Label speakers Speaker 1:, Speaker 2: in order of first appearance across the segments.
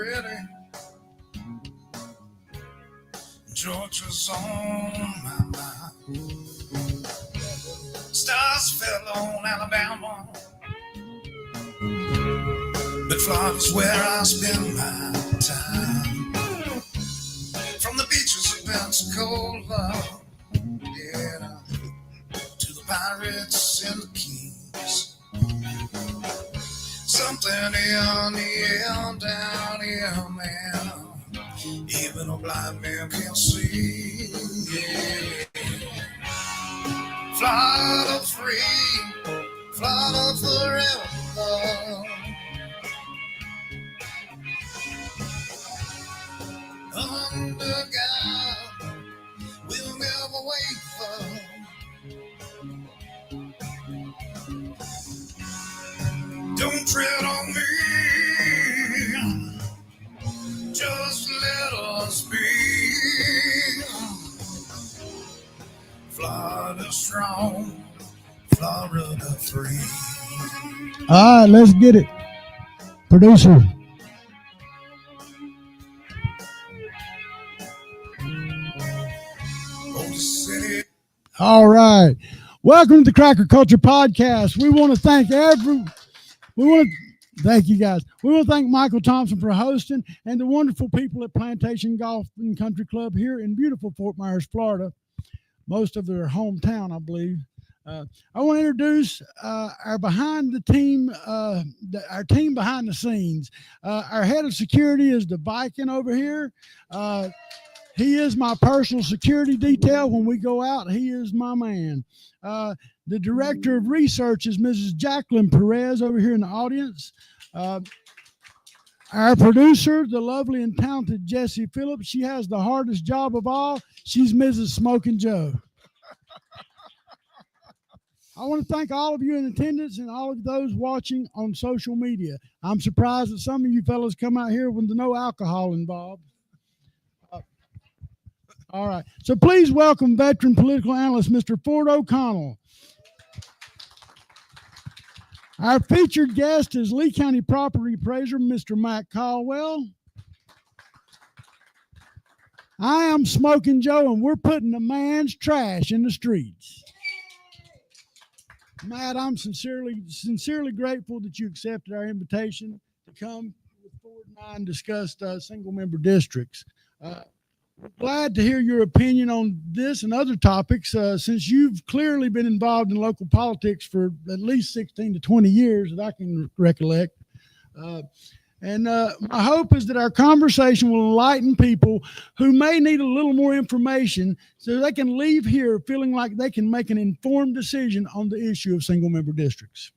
Speaker 1: pretty. Georgia's on my mind. Stars fell on Alabama, but Florida's where I spend my time. From the beaches of Pensacola, yeah, to the pirates and the kings. Something in the air down here, man. Even a blind man can see. Yeah. Florida free, Florida forever. Under God, we'll never waver. Don't tread on me. Just let us be. Florida strong, Florida free.
Speaker 2: All right, let's get it. Producer. All right. Welcome to the Cracker Culture Podcast. We want to thank thank you guys. We want to thank Michael Thompson for hosting and the wonderful people at Plantation Golf and Country Club here in beautiful Fort Myers, Florida. Most of their hometown, I believe. I want to introduce our team behind the scenes. Our head of security is the Viking over here. He is my personal security detail. When we go out, he is my man. The director of research is Mrs. Jacqueline Perez over here in the audience. Our producer, the lovely and talented Jessie Phillips. She has the hardest job of all. She's Mrs. Smoking Joe. I want to thank all of you in attendance and all of those watching on social media. I'm surprised that some of you fellas come out here with no alcohol involved. All right. So please welcome veteran political analyst, Mr. Ford O'Connell. Our featured guest is Lee County property appraiser, Mr. Matt Caldwell. I am Smoking Joe, and we're putting the man's trash in the streets. Matt, I'm sincerely grateful that you accepted our invitation to come with Ford and I and discuss single-member districts. Glad to hear your opinion on this and other topics since you've clearly been involved in local politics for at least 16 to 20 years that I can recollect. My hope is that our conversation will enlighten people who may need a little more information so they can leave here feeling like they can make an informed decision on the issue of single-member districts.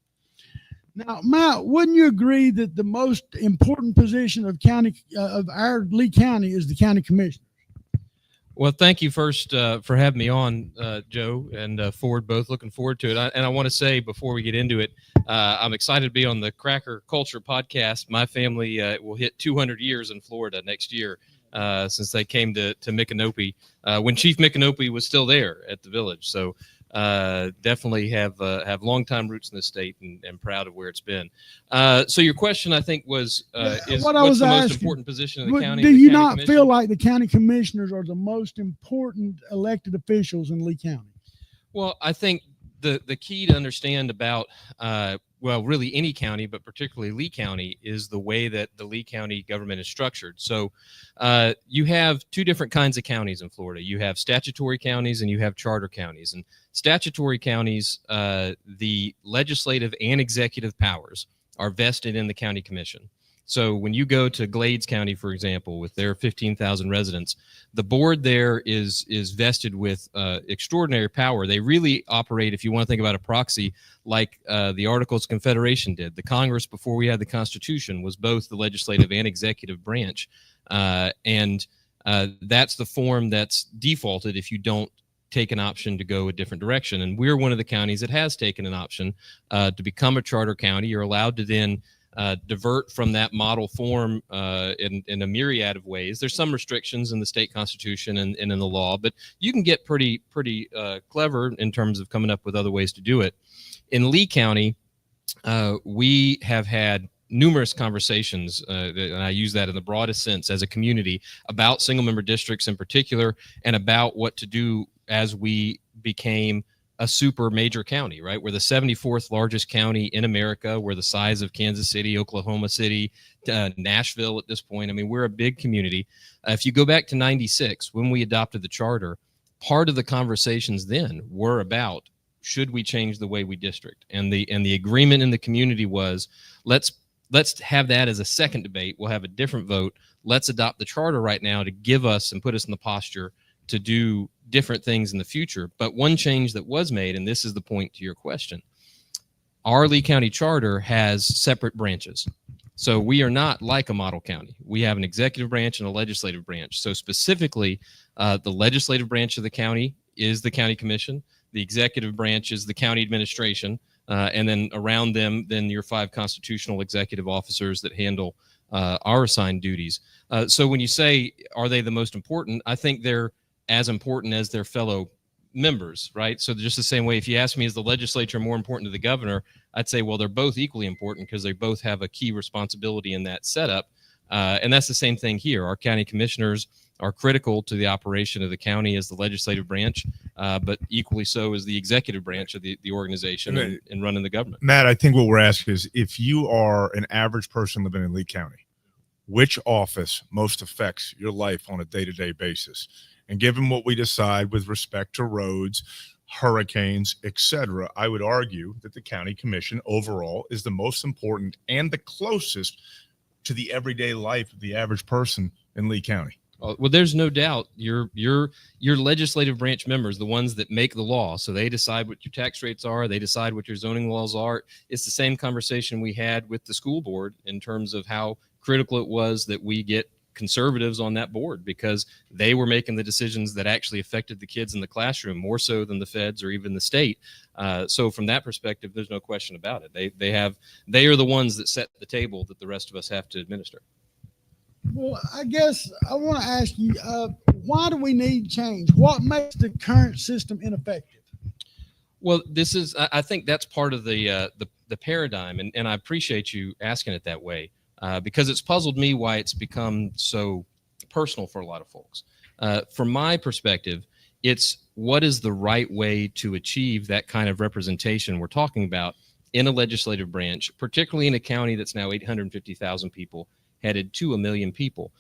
Speaker 2: Now, Matt, wouldn't you agree that the most important position of our Lee County is the county commissioner?
Speaker 3: Well, thank you first for having me on, Joe and Ford, both looking forward to it. I want to say before we get into it, I'm excited to be on the Cracker Culture Podcast. My family will hit 200 years in Florida next year since they came to Micanopy when Chief Micanopy was still there at the village. So definitely have long-time roots in the state and proud of where it's been. So your question, I think, was what's the most important position in the county?
Speaker 2: Do you not feel like the county commissioners are the most important elected officials in Lee County?
Speaker 3: Well, I think the key to understand about really any county, but particularly Lee County, is the way that the Lee County government is structured. So you have two different kinds of counties in Florida. You have statutory counties and you have charter counties. And statutory counties, the legislative and executive powers are vested in the county commission. So when you go to Glades County, for example, with their 15,000 residents, the board there is vested with extraordinary power. They really operate, if you want to think about a proxy, like the Articles of Confederation did. The Congress, before we had the Constitution, was both the legislative and executive branch. And that's the form that's defaulted if you don't take an option to go a different direction. And we're one of the counties that has taken an option to become a charter county. You're allowed to then divert from that model form in a myriad of ways. There's some restrictions in the state constitution and in the law, but you can get pretty clever in terms of coming up with other ways to do it. In Lee County, we have had numerous conversations, and I use that in the broadest sense as a community, about single member districts in particular, and about what to do as we became a super major county, right? We're the 74th largest county in America. We're the size of Kansas City, Oklahoma City, Nashville at this point. I mean, we're a big community. If you go back to 96, when we adopted the charter, part of the conversations then were about, should we change the way we district? And the agreement in the community was, let's have that as a second debate. We'll have a different vote. Let's adopt the charter right now to give us and put us in the posture to do different things in the future. But one change that was made, and this is the point to your question, our Lee County charter has separate branches. So we are not like a model county. We have an executive branch and a legislative branch. So specifically, the legislative branch of the county is the county commission. The executive branch is the county administration. And then around them, then your 5 constitutional executive officers that handle our assigned duties. So when you say, are they the most important? I think they're as important as their fellow members, right? So just the same way, if you ask me, is the legislature more important to the governor? I'd say, well, they're both equally important because they both have a key responsibility in that setup. And that's the same thing here. Our county commissioners are critical to the operation of the county as the legislative branch, but equally so is the executive branch of the organization and running the government.
Speaker 4: Matt, I think what we're asking is, if you are an average person living in Lee County, which office most affects your life on a day-to-day basis? And given what we decide with respect to roads, hurricanes, etc., I would argue that the county commission overall is the most important and the closest to the everyday life of the average person in Lee County.
Speaker 3: Well, there's no doubt your legislative branch members, the ones that make the law, so they decide what your tax rates are, they decide what your zoning laws are. It's the same conversation we had with the school board in terms of how critical it was that we get conservatives on that board, because they were making the decisions that actually affected the kids in the classroom more so than the feds or even the state. So from that perspective, there's no question about it. They are the ones that set the table that the rest of us have to administer.
Speaker 2: Well, I guess I want to ask you, why do we need change? What makes the current system ineffective?
Speaker 3: Well, I think that's part of the paradigm, and I appreciate you asking it that way. Because it's puzzled me why it's become so personal for a lot of folks. From my perspective, it's what is the right way to achieve that kind of representation we're talking about in a legislative branch, particularly in a county that's now 850,000 people, headed to 1 million people.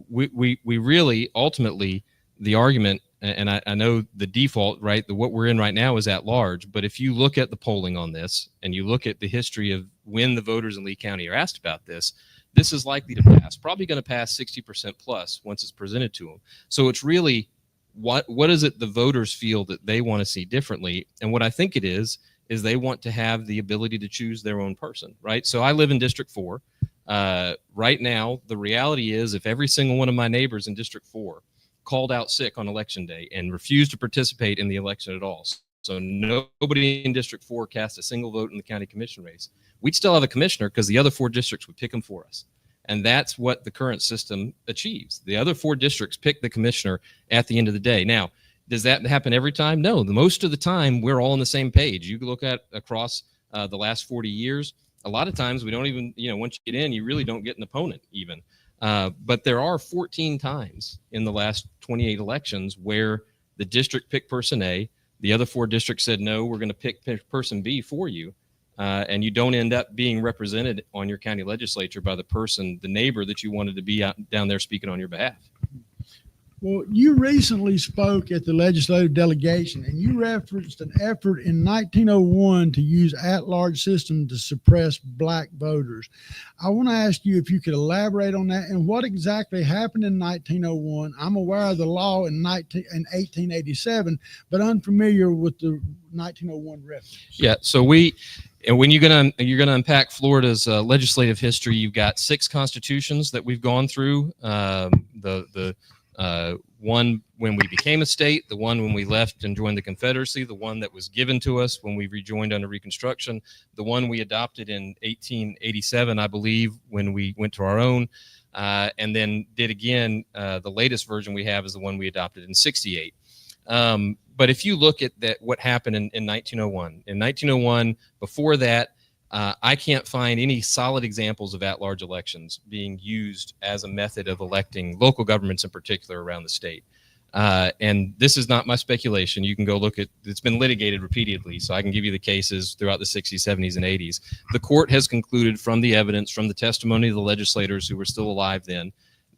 Speaker 3: We really, ultimately, the argument, and I know the default, right, what we're in right now is at large, but if you look at the polling on this and you look at the history of when the voters in Lee County are asked about this, this is likely to pass, probably going to pass 60% plus once it's presented to them. So it's really, what is it the voters feel that they want to see differently? And what I think it is they want to have the ability to choose their own person, right? So I live in District 4. Right now, the reality is, if every single one of my neighbors in District 4 called out sick on election day and refused to participate in the election at all, so nobody in District 4 cast a single vote in the county commission race, we'd still have a commissioner because the other 4 districts would pick him for us. And that's what the current system achieves. The other 4 districts pick the commissioner at the end of the day. Now, does that happen every time? No. Most of the time, we're all on the same page. You can look at across the last 40 years. A lot of times we don't even, once you get in, you really don't get an opponent even. But there are 14 times in the last 28 elections where the district picked person A, the other 4 districts said, no, we're going to pick person B for you. And you don't end up being represented on your county legislature by the neighbor that you wanted to be out down there speaking on your behalf.
Speaker 2: Well, you recently spoke at the legislative delegation, and you referenced an effort in 1901 to use at-large system to suppress black voters. I want to ask you if you could elaborate on that and what exactly happened in 1901. I'm aware of the law in 1887, but unfamiliar with the 1901 reference.
Speaker 3: Yeah, so when you're gonna unpack Florida's legislative history, you've got 6 constitutions that we've gone through. One when we became a state, the one when we left and joined the Confederacy, the one that was given to us when we rejoined under Reconstruction, the one we adopted in 1887, I believe, when we went to our own, and then did again. The latest version we have is the one we adopted in 68. But if you look at what happened in 1901, before that, I can't find any solid examples of at-large elections being used as a method of electing local governments in particular around the state. And this is not my speculation. You can go look at, it's been litigated repeatedly, so I can give you the cases throughout the 60s, 70s, and 80s. The court has concluded from the evidence, from the testimony of the legislators who were still alive then,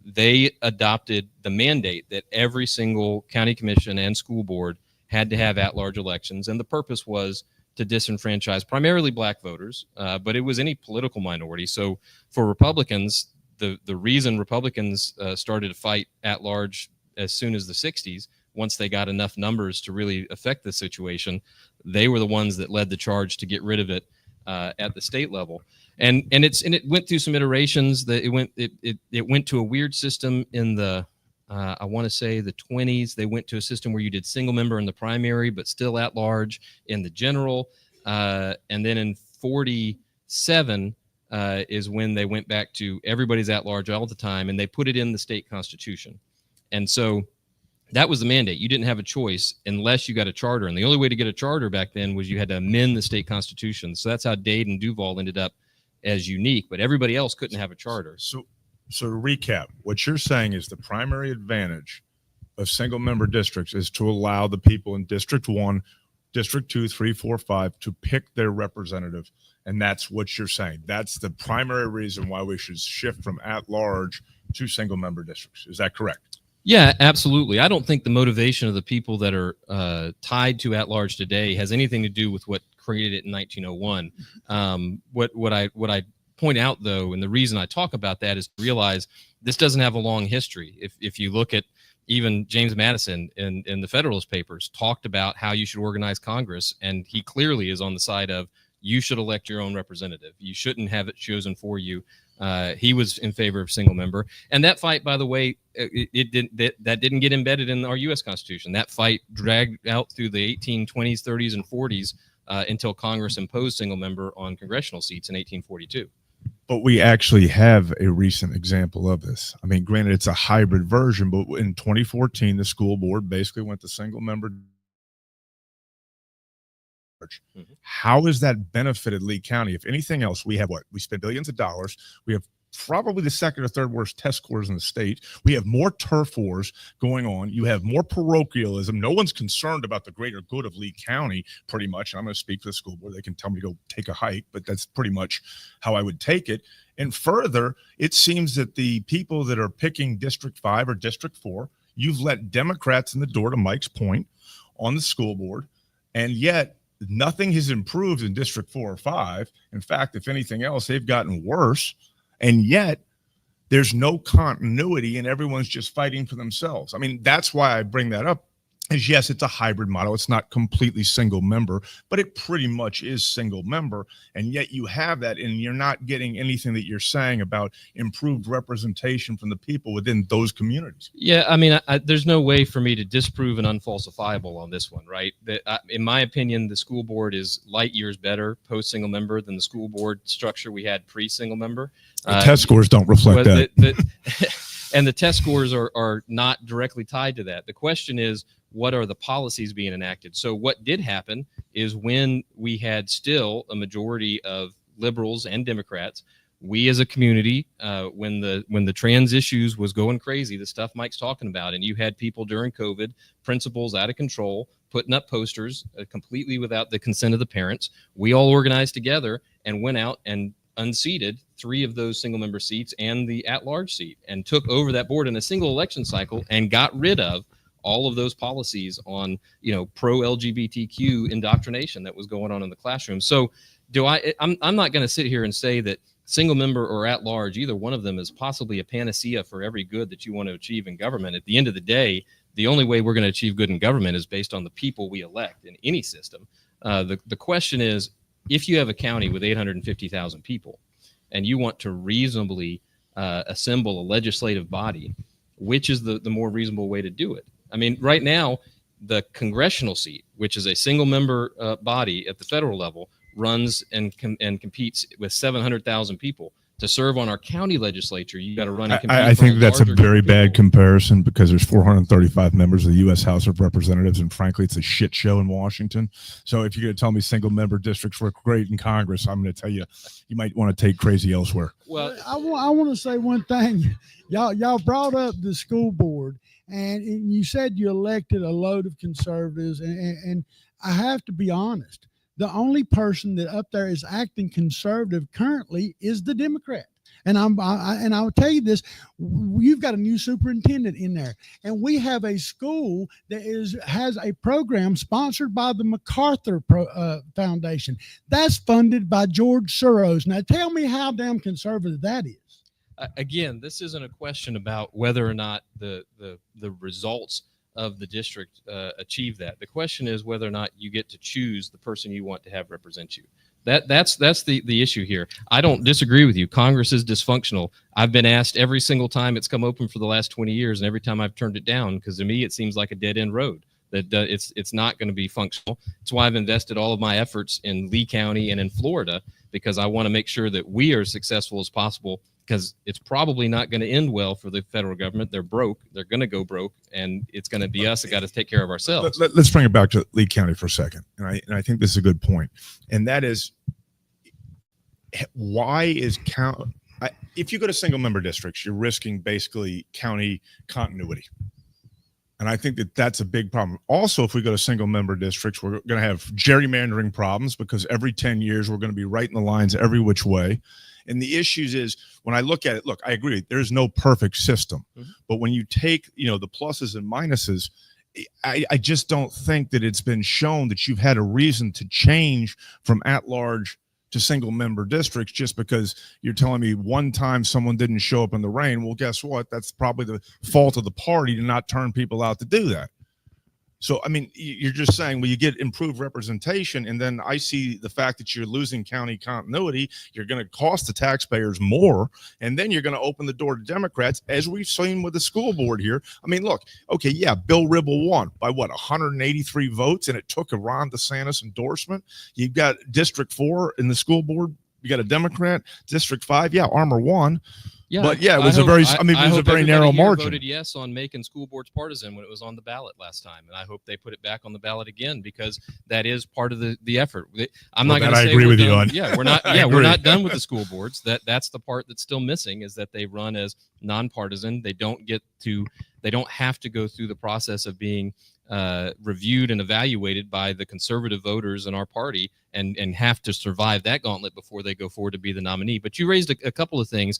Speaker 3: they adopted the mandate that every single county commission and school board had to have at-large elections, and the purpose was to disenfranchise primarily black voters, but it was any political minority. So for Republicans, the reason Republicans started to fight at large as soon as the 60s, once they got enough numbers to really affect the situation, they were the ones that led the charge to get rid of it at the state level. And it went through some iterations. That it went to a weird system in the I want to say the 20s. They went to a system where you did single member in the primary, but still at large in the general. And then in 47 is when they went back to everybody's at large all the time, and they put it in the state constitution. And so that was the mandate. You didn't have a choice unless you got a charter. And the only way to get a charter back then was you had to amend the state constitution. So that's how Dade and Duval ended up as unique, but everybody else couldn't have a charter.
Speaker 4: So to recap, what you're saying is the primary advantage of single member districts is to allow the people in District 1, District 2, 3, 4, 5 to pick their representative. And that's what you're saying. That's the primary reason why we should shift from at large to single member districts. Is that correct?
Speaker 3: Yeah, absolutely. I don't think the motivation of the people that are tied to at large today has anything to do with what created it in 1901. What I point out, though, and the reason I talk about that is to realize this doesn't have a long history. If you look at even James Madison in the Federalist Papers talked about how you should organize Congress, and he clearly is on the side of you should elect your own representative. You shouldn't have it chosen for you. He was in favor of single member, and that fight, by the way, that didn't get embedded in our U.S. Constitution. That fight dragged out through the 1820s, 30s, and 40s until Congress imposed single member on congressional seats in 1842.
Speaker 4: But we actually have a recent example of this. I mean, granted, it's a hybrid version, but in 2014, the school board basically went to single member. Mm-hmm. How has that benefited Lee County? If anything else, we have we spend billions of dollars. We have probably the second or third worst test scores in the state. We have more turf wars going on. You have more parochialism. No one's concerned about the greater good of Lee County, pretty much. And I'm going to speak for the school board. They can tell me to go take a hike, but that's pretty much how I would take it. And further, it seems that the people that are picking District 5 or District 4, you've let Democrats in the door, to Mike's point, on the school board, and yet nothing has improved in District 4 or 5. In fact, if anything else, they've gotten worse. And yet there's no continuity and everyone's just fighting for themselves. I mean, that's why I bring that up, is yes, it's a hybrid model. It's not completely single member, but it pretty much is single member. And yet you have that, and you're not getting anything that you're saying about improved representation from the people within those communities.
Speaker 3: Yeah, I mean, there's no way for me to disprove an unfalsifiable on this one, right? In my opinion, the school board is light years better post-single member than the school board structure we had pre-single member.
Speaker 4: The test scores don't reflect that.
Speaker 3: And the test scores are not directly tied to that. The question is, what are the policies being enacted? So what did happen is when we had still a majority of liberals and Democrats, we as a community, when the trans issues was going crazy, the stuff Mike's talking about, and you had people during COVID, principals out of control, putting up posters completely without the consent of the parents, we all organized together and went out and unseated 3 of those single member seats and the at-large seat, and took over that board in a single election cycle and got rid of all of those policies on, pro LGBTQ indoctrination that was going on in the classroom. So I'm not going to sit here and say that single member or at large, either one of them is possibly a panacea for every good that you want to achieve in government. At the end of the day, the only way we're going to achieve good in government is based on the people we elect in any system. The question is, if you have a county with 850,000 people and you want to reasonably assemble a legislative body, which is the more reasonable way to do it? I mean, right now, the congressional seat, which is a single member body at the federal level, runs and competes with 700,000 people. To serve on our county legislature, you got to run. And
Speaker 4: I think that's a very bad comparison because there's 435 members of the U.S. House of Representatives, and frankly, it's a shit show in Washington. So if you're going to tell me single member districts work great in Congress, I'm going to tell you, you might want to take crazy elsewhere.
Speaker 3: Well,
Speaker 2: I want to say one thing. Y'all brought up the school board, and you said you elected a load of conservatives, and I have to be honest. The only person that up there is acting conservative currently is the Democrat. And I'll tell you this, you've got a new superintendent in there, and we have a school that has a program sponsored by the MacArthur Foundation. That's funded by George Soros. Now tell me how damn conservative that is.
Speaker 3: Again, this isn't a question about whether or not the results of the district achieve that. The question is whether or not you get to choose the person you want to have represent you. That's the issue here. I don't disagree with you. Congress is dysfunctional. I've been asked every single time it's come open for the last 20 years, and every time I've turned it down because to me it seems like a dead end road. That it's not going to be functional. That's why I've invested all of my efforts in Lee County and in Florida, because I want to make sure that we are as successful as possible, because it's probably not going to end well for the federal government. They're broke. They're going to go broke, and it's going to be us that got to take care of ourselves.
Speaker 4: Let's bring it back to Lee County for a second. And I think this is a good point. And that is, why is if you go to single member districts, you're risking basically county continuity. And I think that that's a big problem. Also, if we go to single member districts, we're going to have gerrymandering problems because every 10 years, we're going to be writing the lines every which way. And the issues is when I look at it, look, I agree. There's no perfect system, but when you take, the pluses and minuses, I just don't think that it's been shown that you've had a reason to change from at-large to single member districts just because you're telling me one time someone didn't show up in the rain. Well, guess what? That's probably the fault of the party to not turn people out to do that. So, I mean, you're just saying, well, you get improved representation, and then I see the fact that you're losing county continuity, you're going to cost the taxpayers more, and then you're going to open the door to Democrats, as we've seen with the school board here. I mean, look, okay, yeah, Bill Ribble won by 183 votes, and it took a Ron DeSantis endorsement. You've got District 4 in the school board. You got a Democrat. District 5, yeah, Armour won.
Speaker 3: Yeah,
Speaker 4: but yeah, it was it was a very narrow margin.
Speaker 3: Voted yes on making school boards partisan when it was on the ballot last time, and I hope they put it back on the ballot again because that is part of the effort. I'm not going to say I agree with you on. Yeah, we're not. Yeah, we're not done with the school boards. That's the part that's still missing is that they run as nonpartisan. They don't have to go through the process of being reviewed and evaluated by the conservative voters in our party and have to survive that gauntlet before they go forward to be the nominee. But you raised a couple of things.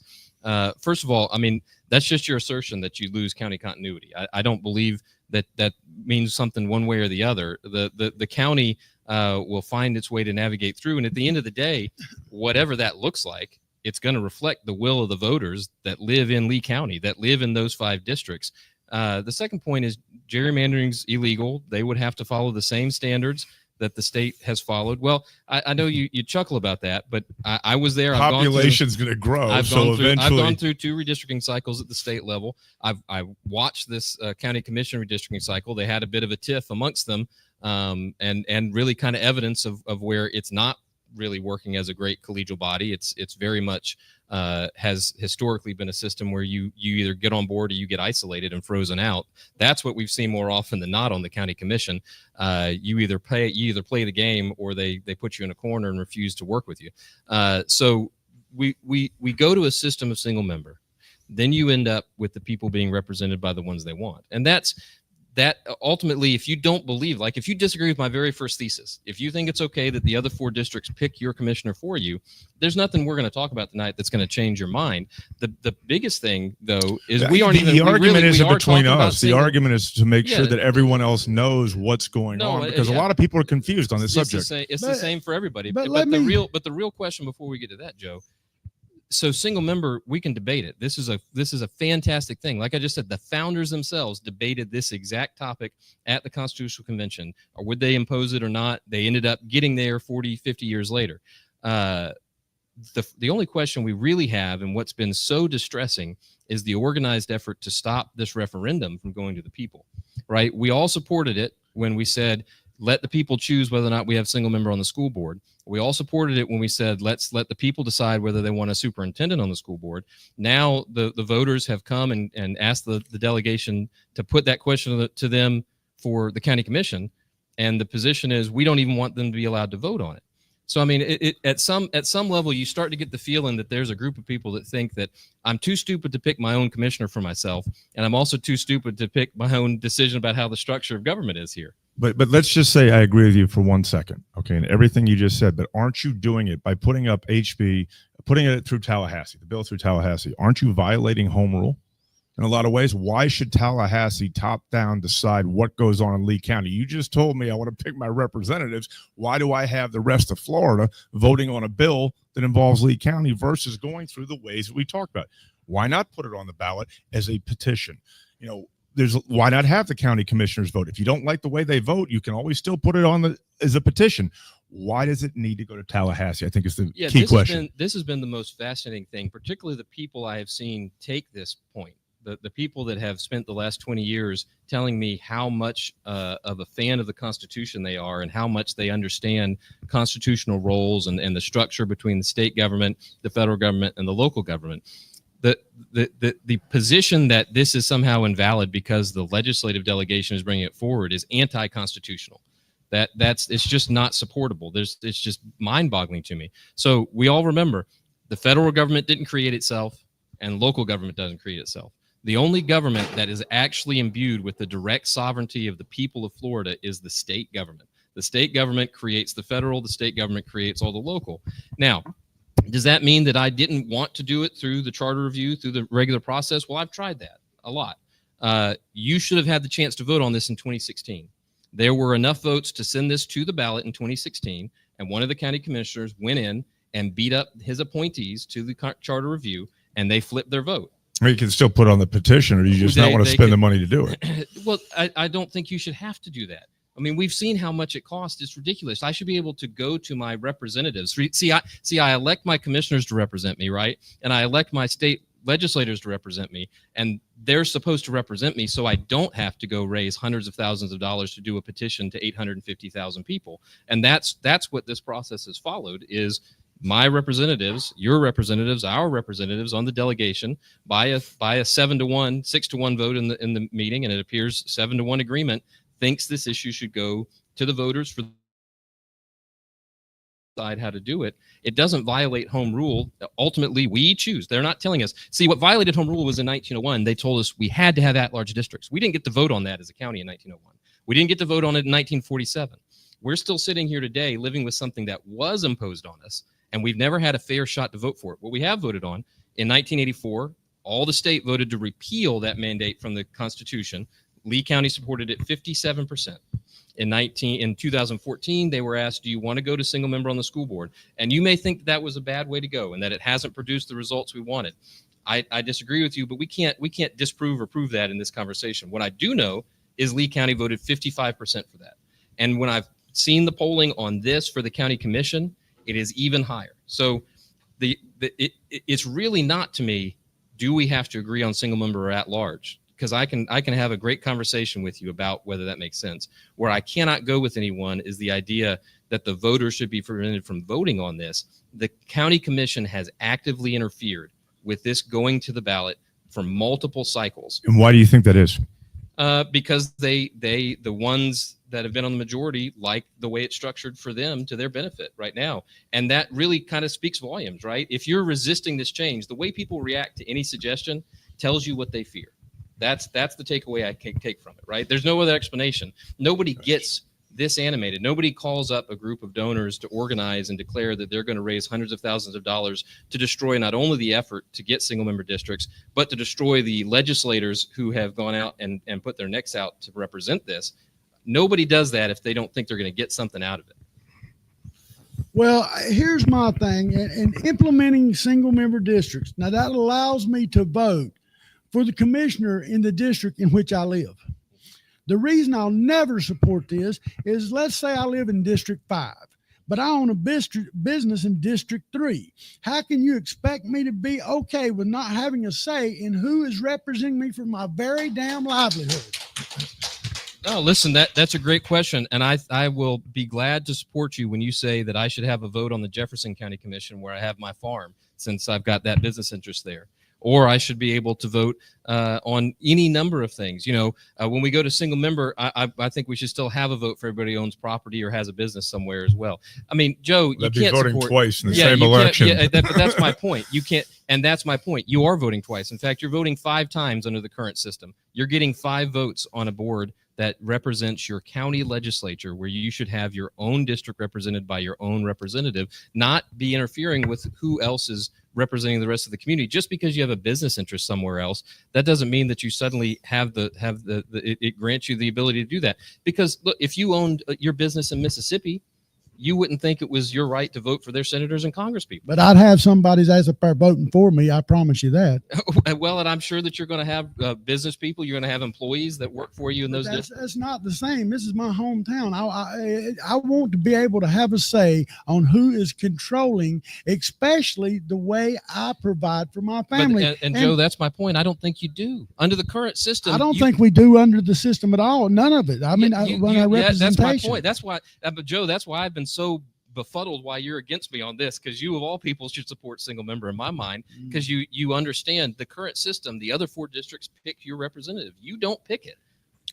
Speaker 3: First of all, I mean, that's just your assertion that you lose county continuity. I don't believe that means something one way or the other. The county will find its way to navigate through. And at the end of the day, whatever that looks like, it's going to reflect the will of the voters that live in Lee County, that live in those 5 districts. The second point is gerrymandering's illegal. They would have to follow the same standards that the state has followed. Well, I know you chuckle about that, but I was there.
Speaker 4: Population's going to grow. I've gone
Speaker 3: through 2 redistricting cycles at the state level. I watched this county commission redistricting cycle. They had a bit of a tiff amongst them, and really kind of evidence of where it's not really working as a great collegial body. It's very much has historically been a system where you either get on board or you get isolated and frozen out. That's what we've seen more often than not on the county commission. You either play the game or they put you in a corner and refuse to work with you. So we go to a system of single member. Then you end up with the people being represented by the ones they want. And that ultimately, if you don't believe, like if you disagree with my very first thesis, if you think it's okay that the other 4 districts pick your commissioner for you, there's nothing we're going to talk about tonight that's going to change your mind. The biggest thing, though, is we aren't even.
Speaker 4: The argument isn't between us. The argument is to make sure that everyone else knows what's going on, because a lot of people are confused on this subject.
Speaker 3: It's the same for everybody. But the real question before we get to that, Joe. So single member, we can debate it. This is a fantastic thing. Like I just said, the founders themselves debated this exact topic at the Constitutional Convention. Or would they impose it or not? They ended up getting there 40, 50 years later. The only question we really have, and what's been so distressing, is the organized effort to stop this referendum from going to the people, right? We all supported it when we said, let the people choose whether or not we have single member on the school board. We all supported it when we said, let's let the people decide whether they want a superintendent on the school board. Now the voters have come and asked the delegation to put that question to them for the county commission. And the position is, we don't even want them to be allowed to vote on it. So, I mean, at some level, you start to get the feeling that there's a group of people that think that I'm too stupid to pick my own commissioner for myself, and I'm also too stupid to pick my own decision about how the structure of government is here.
Speaker 4: But let's just say I agree with you for 1 second, okay, and everything you just said. But aren't you doing it by putting up HB, putting it through Tallahassee, the bill through Tallahassee? Aren't you violating home rule? In a lot of ways, why should Tallahassee top down decide what goes on in Lee County? You just told me I want to pick my representatives. Why do I have the rest of Florida voting on a bill that involves Lee County versus going through the ways that we talked about? Why not put it on the ballot as a petition? You know, why not have the county commissioners vote? If you don't like the way they vote, you can always still put it on as a petition. Why does it need to go to Tallahassee? I think is the key question.
Speaker 3: This has been the most fascinating thing, particularly the people I have seen take this point. The people that have spent the last 20 years telling me how much of a fan of the Constitution they are and how much they understand constitutional roles and the structure between the state government, the federal government, and the local government. The position that this is somehow invalid because the legislative delegation is bringing it forward is anti-constitutional. It's just not supportable. It's just mind-boggling to me. So we all remember the federal government didn't create itself and local government doesn't create itself. The only government that is actually imbued with the direct sovereignty of the people of Florida is the state government. The state government creates the federal, the state government creates all the local. Now, does that mean that I didn't want to do it through the charter review, through the regular process? Well, I've tried that a lot. You should have had the chance to vote on this in 2016. There were enough votes to send this to the ballot in 2016, and one of the county commissioners went in and beat up his appointees to the charter review, and they flipped their vote.
Speaker 4: Or you can still put on the petition, or you just not want to spend the money to do it.
Speaker 3: Well, I don't think you should have to do that. I mean, we've seen how much it costs. It's ridiculous. I should be able to go to my representatives. I elect my commissioners to represent me, right? And I elect my state legislators to represent me, and they're supposed to represent me, so I don't have to go raise hundreds of thousands of dollars to do a petition to 850,000 people. And that's what this process has followed is my representatives, your representatives, our representatives on the delegation by a 7-1, 6-1 vote in the meeting, and it appears 7-1 agreement thinks this issue should go to the voters for decide how to do it. It doesn't violate home rule. Ultimately, we choose. They're not telling us. See, what violated home rule was in 1901. They told us we had to have at-large districts. We didn't get to vote on that as a county in 1901. We didn't get to vote on it in 1947. We're still sitting here today living with something that was imposed on us, and we've never had a fair shot to vote for it. What we have voted on in 1984, all the state voted to repeal that mandate from the Constitution. Lee County supported it 57%. In 2014, they were asked, do you want to go to single member on the school board? And you may think that was a bad way to go and that it hasn't produced the results we wanted. I disagree with you, but we can't disprove or prove that in this conversation. What I do know is Lee County voted 55% for that. And when I've seen the polling on this for the county commission, it is even higher. So it's really not, to me, do we have to agree on single member or at large? Because I can have a great conversation with you about whether that makes sense. Where I cannot go with anyone is the idea that the voters should be prevented from voting on this. The county commission has actively interfered with this going to the ballot for multiple cycles.
Speaker 4: And why do you think that is?
Speaker 3: Because the ones that have been on the majority like the way it's structured for them to their benefit right now. And that really kind of speaks volumes, right? If you're resisting this change, the way people react to any suggestion tells you what they fear. That's the takeaway I can take from it, right? There's no other explanation. Nobody gets this animated. Nobody calls up a group of donors to organize and declare that they're going to raise hundreds of thousands of dollars to destroy not only the effort to get single member districts, but to destroy the legislators who have gone out and put their necks out to represent this. Nobody does that if they don't think they're going to get something out of it.
Speaker 2: Well, here's my thing. In implementing single member districts, now that allows me to vote for the commissioner in the district in which I live. The reason I'll never support this is, let's say I live in District 5, but I own a business in District 3. How can you expect me to be okay with not having a say in who is representing me for my very damn livelihood?
Speaker 3: No, listen, that's a great question, and I will be glad to support you when you say that I should have a vote on the Jefferson County Commission where I have my farm, since I've got that business interest there. Or I should be able to vote on any number of things. When we go to single member, I think we should still have a vote for everybody who owns property or has a business somewhere as well. I mean, Joe, you
Speaker 4: That'd be
Speaker 3: can't
Speaker 4: voting
Speaker 3: support
Speaker 4: twice in the
Speaker 3: yeah,
Speaker 4: same
Speaker 3: you can't-
Speaker 4: election.
Speaker 3: Yeah, but that's my point. You can't, and that's my point. You are voting twice. In fact, you're voting 5 times under the current system. You're getting 5 votes on a board that represents your county legislature, where you should have your own district represented by your own representative, not be interfering with who else is representing the rest of the community. Just because you have a business interest somewhere else, that doesn't mean that you suddenly have it grants you the ability to do that. Because look, if you owned your business in Mississippi, you wouldn't think it was your right to vote for their senators and congresspeople.
Speaker 2: But I'd have somebody's ass up there voting for me. I promise you that.
Speaker 3: Well, and I'm sure that you're going to have business people. You're going to have employees that work for you in those districts.
Speaker 2: That's not the same. This is my hometown. I want to be able to have a say on who is controlling, especially the way I provide for my family.
Speaker 3: And Joe, that's my point. I don't think you do under the current system.
Speaker 2: I don't think we do under the system at all. None of it. I mean, representation.
Speaker 3: That's my point. That's why, but Joe, that's why I've been so befuddled why you're against me on this, because you of all people should support single member in my mind, because you understand the current system. The other 4 districts pick your representative. You don't pick it.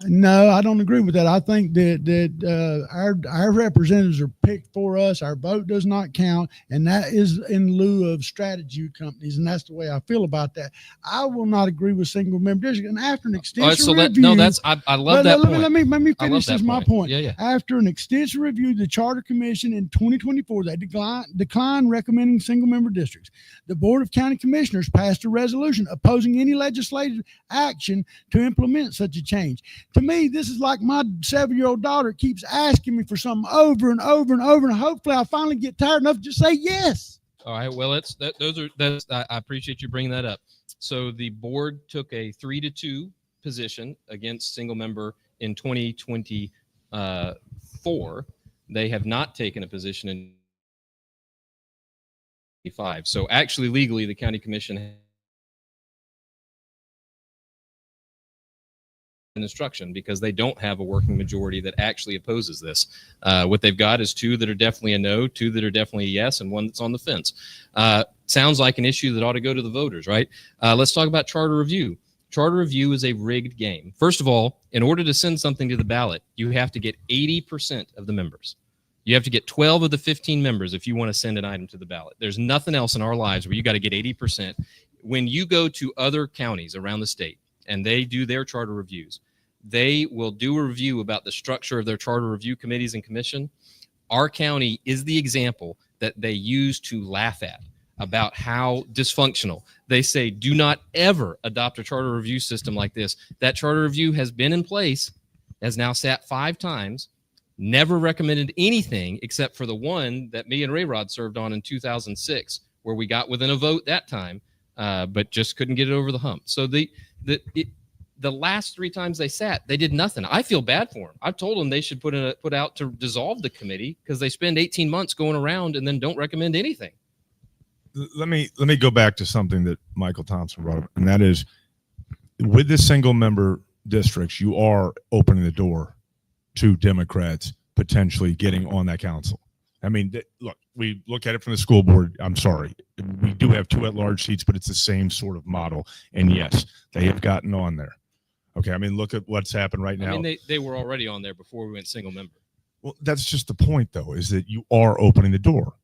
Speaker 2: No, I don't agree with that. I think that our representatives are picked for us. Our vote does not count, and that is in lieu of strategy companies, and that's the way I feel about that. I will not agree with single member district. And after an extensive review,
Speaker 3: I love that point.
Speaker 2: Let me finish this. My point.
Speaker 3: Yeah.
Speaker 2: After an extensive review, the Charter Commission in 2024 they declined recommending single member districts. The Board of County Commissioners passed a resolution opposing any legislative action to implement such a change. To me, this is like my 7-year-old daughter keeps asking me for something over and over and over, and hopefully I finally get tired enough to just say yes.
Speaker 3: All right. Well, I appreciate you bringing that up. So the board took a 3-2 position against single member in 2024. They have not taken a position in 2025. So actually, legally, the county commission instruction, because they don't have a working majority that actually opposes this. What they've got is 2 that are definitely a no, 2 that are definitely a yes, and 1 that's on the fence. Sounds like an issue that ought to go to the voters, right? Let's talk about charter review. Charter review is a rigged game. First of all, in order to send something to the ballot, you have to get 80% of the members. You have to get 12 of the 15 members if you want to send an item to the ballot. There's nothing else in our lives where you got to get 80%. When you go to other counties around the state and they do their charter reviews, they will do a review about the structure of their charter review committees and commission. Our county is the example that they use to laugh at about how dysfunctional. They say, do not ever adopt a charter review system like this. That charter review has been in place, has now sat 5 times, never recommended anything except for the one that me and Rayrod served on in 2006, where we got within a vote that time, but just couldn't get it over the hump. So the last 3 times they sat, they did nothing. I feel bad for them. I've told them they should put out to dissolve the committee, because they spend 18 months going around and then don't recommend anything.
Speaker 4: Let me go back to something that Michael Thompson brought up, and that is, with the single member districts, you are opening the door to Democrats potentially getting on that council. I mean, look, we look at it from the school board. I'm sorry. We do have 2 at-large seats, but it's the same sort of model. And yes, they have gotten on there. Okay, I mean, look at what's happened right now.
Speaker 3: I mean, they were already on there before we went single member.
Speaker 4: Well, that's just the point, though, is that you are opening the door.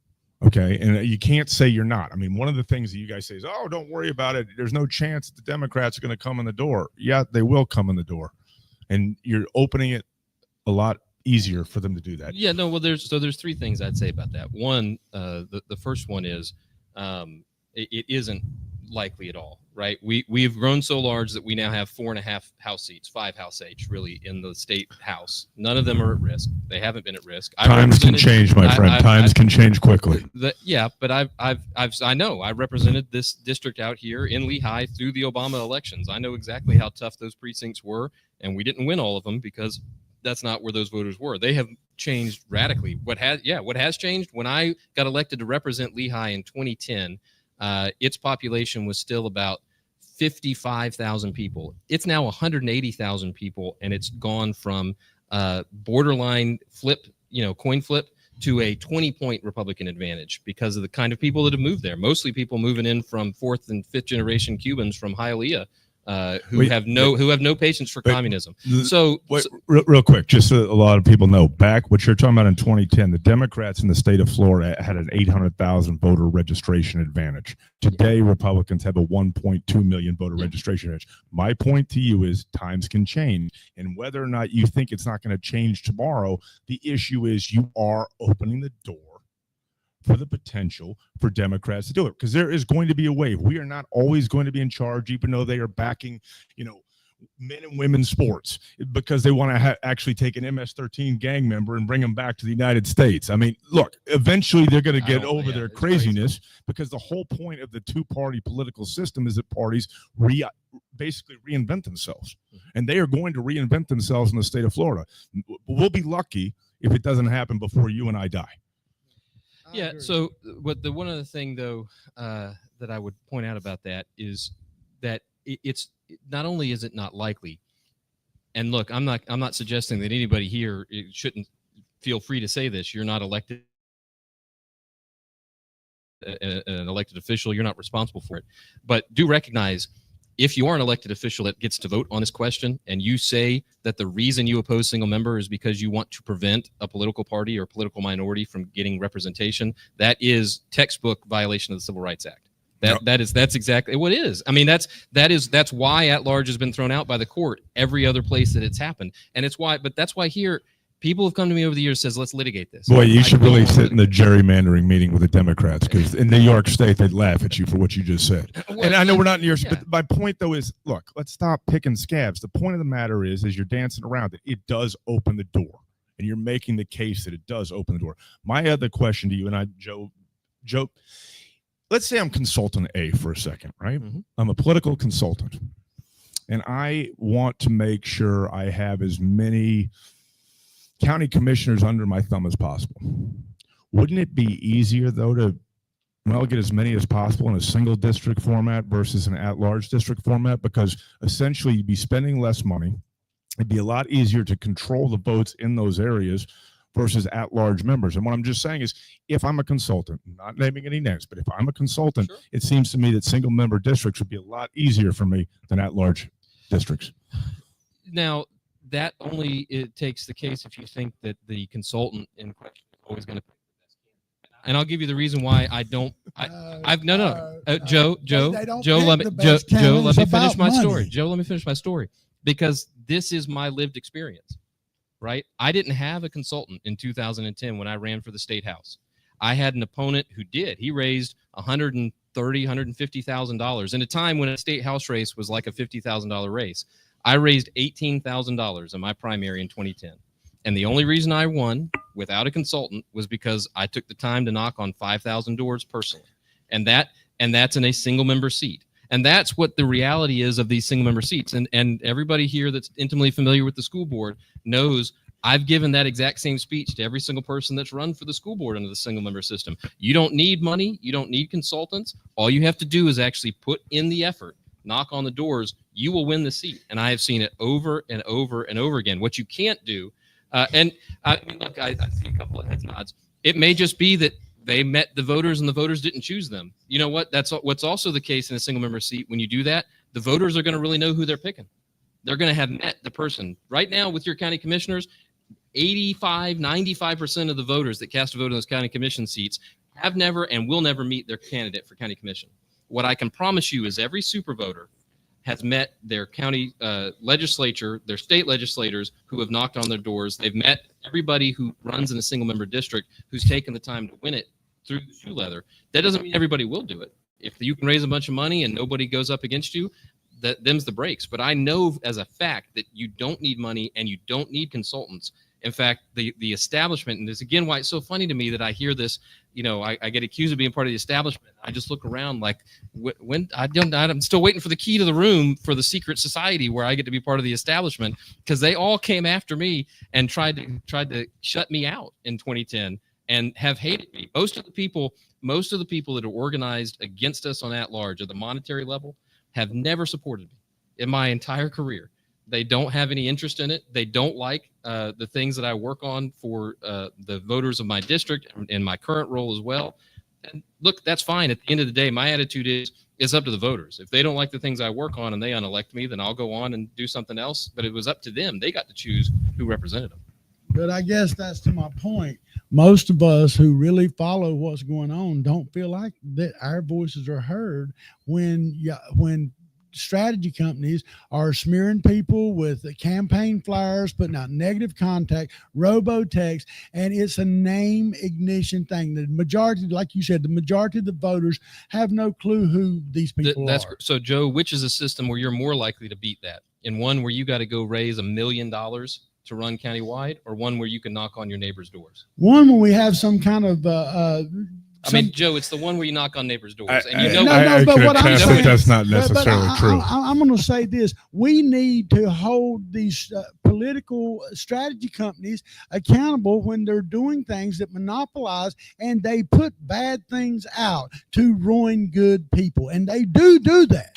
Speaker 4: Okay, and you can't say you're not. I mean, one of the things that you guys say is, oh, don't worry about it. There's no chance that the Democrats are going to come in the door. Yeah, they will come in the door. And you're opening it a lot easier for them to do that.
Speaker 3: Yeah, no, well, there's 3 things I'd say about that. One, the first one is it isn't likely at all, right? We've grown so large that we now have 4.5 House seats, 5 House H really in the state House. None of them are at risk. They haven't been at risk.
Speaker 4: Times can change, my friend. Times can change quickly.
Speaker 3: Yeah, but I know I represented this district out here in Lehigh through the Obama elections. I know exactly how tough those precincts were, and we didn't win all of them because that's not where those voters were. They have changed radically. What has changed? When I got elected to represent Lehigh in 2010, its population was still about 55,000 people. It's now 180,000 people, and it's gone from borderline flip, coin flip, to a 20-point Republican advantage because of the kind of people that have moved there. Mostly people moving in from fourth and fifth generation Cubans from Hialeah, who have no patience for communism.
Speaker 4: Real quick, just so a lot of people know, back what you're talking about in 2010, the Democrats in the state of Florida had an 800,000 voter registration advantage. Today, Republicans have a 1.2 million voter registration advantage. My point to you is times can change, and whether or not you think it's not going to change tomorrow, the issue is you are opening the door for the potential for Democrats to do it, because there is going to be a wave. We are not always going to be in charge, even though they are backing, men and women's sports, because they want to actually take an MS-13 gang member and bring them back to the United States. I mean, look, eventually they're going to get over their craziness, because the whole point of the two-party political system is that parties basically reinvent themselves, and they are going to reinvent themselves in the state of Florida. We'll be lucky if it doesn't happen before you and I die.
Speaker 3: Yeah. So, the one other thing though that I would point out about that is that it's not only is it not likely, and look, I'm not suggesting that anybody here shouldn't feel free to say this. You're not elected an elected official. You're not responsible for it, but do recognize, if you are an elected official that gets to vote on this question and you say that the reason you oppose single member is because you want to prevent a political party or political minority from getting representation, that is textbook violation of the Civil Rights Act. That's exactly what it is. I mean, that's why at large has been thrown out by the court every other place that it's happened. And that's why here people have come to me over the years and says, let's litigate this.
Speaker 4: Boy, you should really sit in the gerrymandering meeting with the Democrats, because in New York State, they'd laugh at you for what you just said. And I know we're not in New York, but my point, though, is, look, let's stop picking scabs. The point of the matter is you're dancing around it. It does open the door, and you're making the case that it does open the door. My other question to you, and Joe, let's say I'm consultant A for a second, right? Mm-hmm. I'm a political consultant, and I want to make sure I have as many county commissioners under my thumb as possible. Wouldn't it be easier, though, to get as many as possible in a single district format versus an at-large district format? Because essentially you'd be spending less money. It'd be a lot easier to control the votes in those areas versus at-large members. And what I'm just saying is, if I'm a consultant, not naming any names, but if I'm a consultant, sure, it seems to me that single-member districts would be a lot easier for me than at-large districts.
Speaker 3: Now, that only takes the case if you think that the consultant in question is always going to pick the best candidate. And I'll give you the reason why I don't. Joe, let me finish my story. Joe, let me finish my story, because this is my lived experience, right? I didn't have a consultant in 2010 when I ran for the state house. I had an opponent who did. He raised $130,000, $150,000 in a time when a state house race was like a $50,000 race. I raised $18,000 in my primary in 2010. And the only reason I won without a consultant was because I took the time to knock on 5,000 doors personally. And that's in a single member seat. And that's what the reality is of these single member seats. And everybody here that's intimately familiar with the school board knows I've given that exact same speech to every single person that's run for the school board under the single member system. You don't need money. You don't need consultants. All you have to do is actually put in the effort, knock on the doors. You will win the seat. And I have seen it over and over and over again. What you can't do, and I mean, look, I see a couple of heads nods. It may just be that they met the voters and the voters didn't choose them. You know what? That's what's also the case in a single member seat. When you do that, the voters are going to really know who they're picking. They're going to have met the person. Right now with your county commissioners, 95% of the voters that cast a vote in those county commission seats have never and will never meet their candidate for county commission. What I can promise you is every super voter has met their county legislature, their state legislators who have knocked on their doors. They've met everybody who runs in a single member district who's taken the time to win it through the shoe leather. That doesn't mean everybody will do it. If you can raise a bunch of money and nobody goes up against you, them's the breaks. But I know as a fact that you don't need money and you don't need consultants. In fact, the establishment, and this is again why it's so funny to me that I hear this, I get accused of being part of the establishment. I just look around like, when I'm still waiting for the key to the room for the secret society where I get to be part of the establishment, because they all came after me and tried to shut me out in 2010 and have hated me. Most of the people that are organized against us on at large at the monetary level have never supported me in my entire career. They don't have any interest in it. They don't like the things that I work on for the voters of my district and in my current role as well. And look, that's fine. At the end of the day, my attitude is it's up to the voters. If they don't like the things I work on and they unelect me, then I'll go on and do something else. But it was up to them. They got to choose who represented them.
Speaker 2: But I guess that's to my point. Most of us who really follow what's going on don't feel like that our voices are heard when strategy companies are smearing people with campaign flyers, putting out negative contact, robo-text, and it's a name ignition thing. The majority, like you said, the majority of the voters have no clue who these people are.
Speaker 3: So, Joe, which is a system where you're more likely to beat that? In one where you got to go raise $1 million to run countywide, or one where you can knock on your neighbor's doors?
Speaker 2: One where we have some kind of
Speaker 3: I mean, Joe, it's the one where you knock on neighbors' doors, and you know.
Speaker 4: I
Speaker 2: but
Speaker 4: can
Speaker 2: what I'm
Speaker 4: attest
Speaker 2: saying-
Speaker 4: that that's not necessarily true.
Speaker 2: I'm going to say this: we need to hold these political strategy companies accountable when they're doing things that monopolize and they put bad things out to ruin good people, and they do that.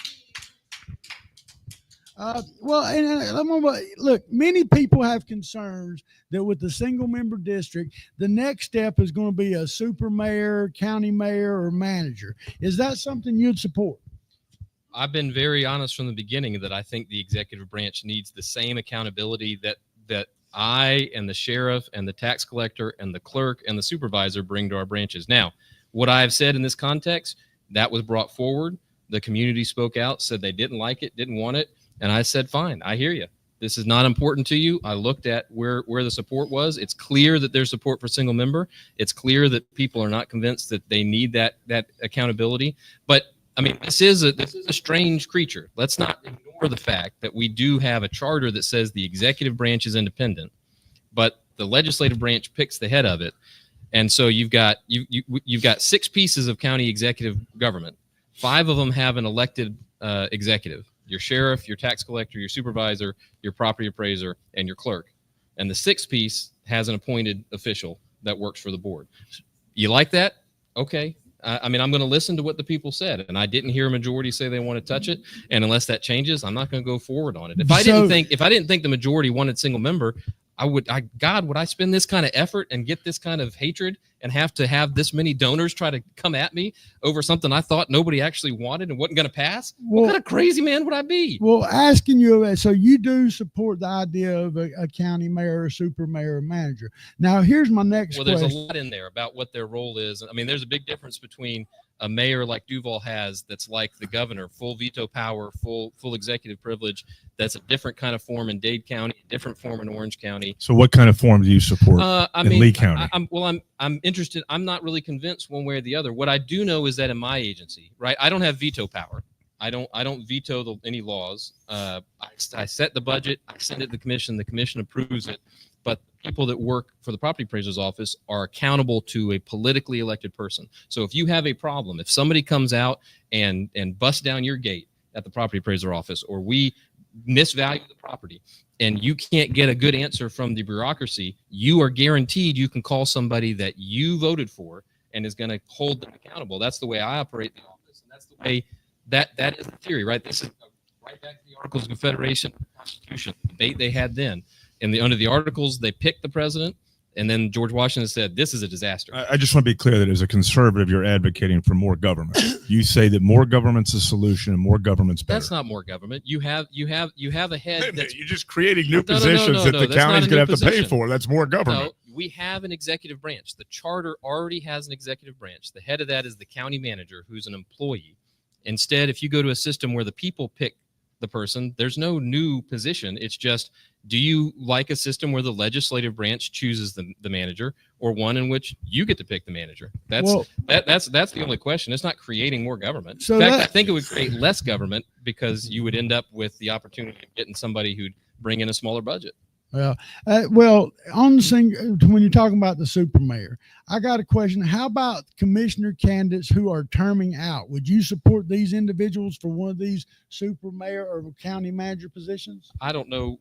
Speaker 2: Look, many people have concerns that with the single member district, the next step is going to be a super mayor, county mayor, or manager. Is that something you'd support?
Speaker 3: I've been very honest from the beginning that I think the executive branch needs the same accountability that I and the sheriff and the tax collector and the clerk and the supervisor bring to our branches. Now, what I have said in this context, that was brought forward. The community spoke out, said they didn't like it, didn't want it. And I said, fine, I hear you. This is not important to you. I looked at where the support was. It's clear that there's support for single member. It's clear that people are not convinced that they need that accountability. But I mean, this is a strange creature. Let's not ignore the fact that we do have a charter that says the executive branch is independent, but the legislative branch picks the head of it. And so you've got 6 pieces of county executive government. 5 of them have an elected executive. Your sheriff, your tax collector, your supervisor, your property appraiser, and your clerk. And the 6th piece has an appointed official that works for the board. You like that? Okay. I mean, I'm going to listen to what the people said, and I didn't hear a majority say they want to touch it. And unless that changes, I'm not going to go forward on it. If I didn't think the majority wanted would I spend this kind of effort and get this kind of hatred and have to have this many donors try to come at me over something I thought nobody actually wanted and wasn't going to pass? What kind of crazy man would I be?
Speaker 2: Well, asking you, so you do support the idea of a county mayor, or super mayor, or manager. Now, here's my next question.
Speaker 3: There's a lot in there about what their role is. I mean, there's a big difference between a mayor like Duval has, that's like the governor, full veto power, full executive privilege. That's a different kind of form in Dade County, a different form in Orange County.
Speaker 4: So what kind of form do you support in Lee County?
Speaker 3: I'm interested. I'm not really convinced one way or the other. What I do know is that in my agency, right, I don't have veto power. I don't veto any laws. I set the budget. I send it to the commission. The commission approves it. But people that work for the property appraiser's office are accountable to a politically elected person. So if you have a problem, if somebody comes out and busts down your gate at the property appraiser office, or we misvalue the property and you can't get a good answer from the bureaucracy, you are guaranteed you can call somebody that you voted for and is going to hold them accountable. That's the way I operate the office, and that's the way that is the theory, right? This is right back to the Articles of Confederation, Constitution debate they had then. Under the Articles, they picked the president, and then George Washington said, "This is a disaster."
Speaker 4: I just want to be clear that as a conservative, you're advocating for more government. You say that more government's a solution and more government's better.
Speaker 3: That's not more government. You have a head.
Speaker 4: You're just creating new positions that the county's going to have to pay for. That's more government.
Speaker 3: No, we have an executive branch. The charter already has an executive branch. The head of that is the county manager, who's an employee. Instead, if you go to a system where the people pick the person, there's no new position. It's just, do you like a system where the legislative branch chooses the manager, or one in which you get to pick the manager? That's the only question. It's not creating more government.
Speaker 2: So
Speaker 3: in fact, I think it would create less government, because you would end up with the opportunity of getting somebody who'd bring in a smaller budget.
Speaker 2: Well, on the when you're talking about the super mayor, I got a question. How about commissioner candidates who are terming out? Would you support these individuals for one of these super mayor or county manager positions?
Speaker 3: I don't know.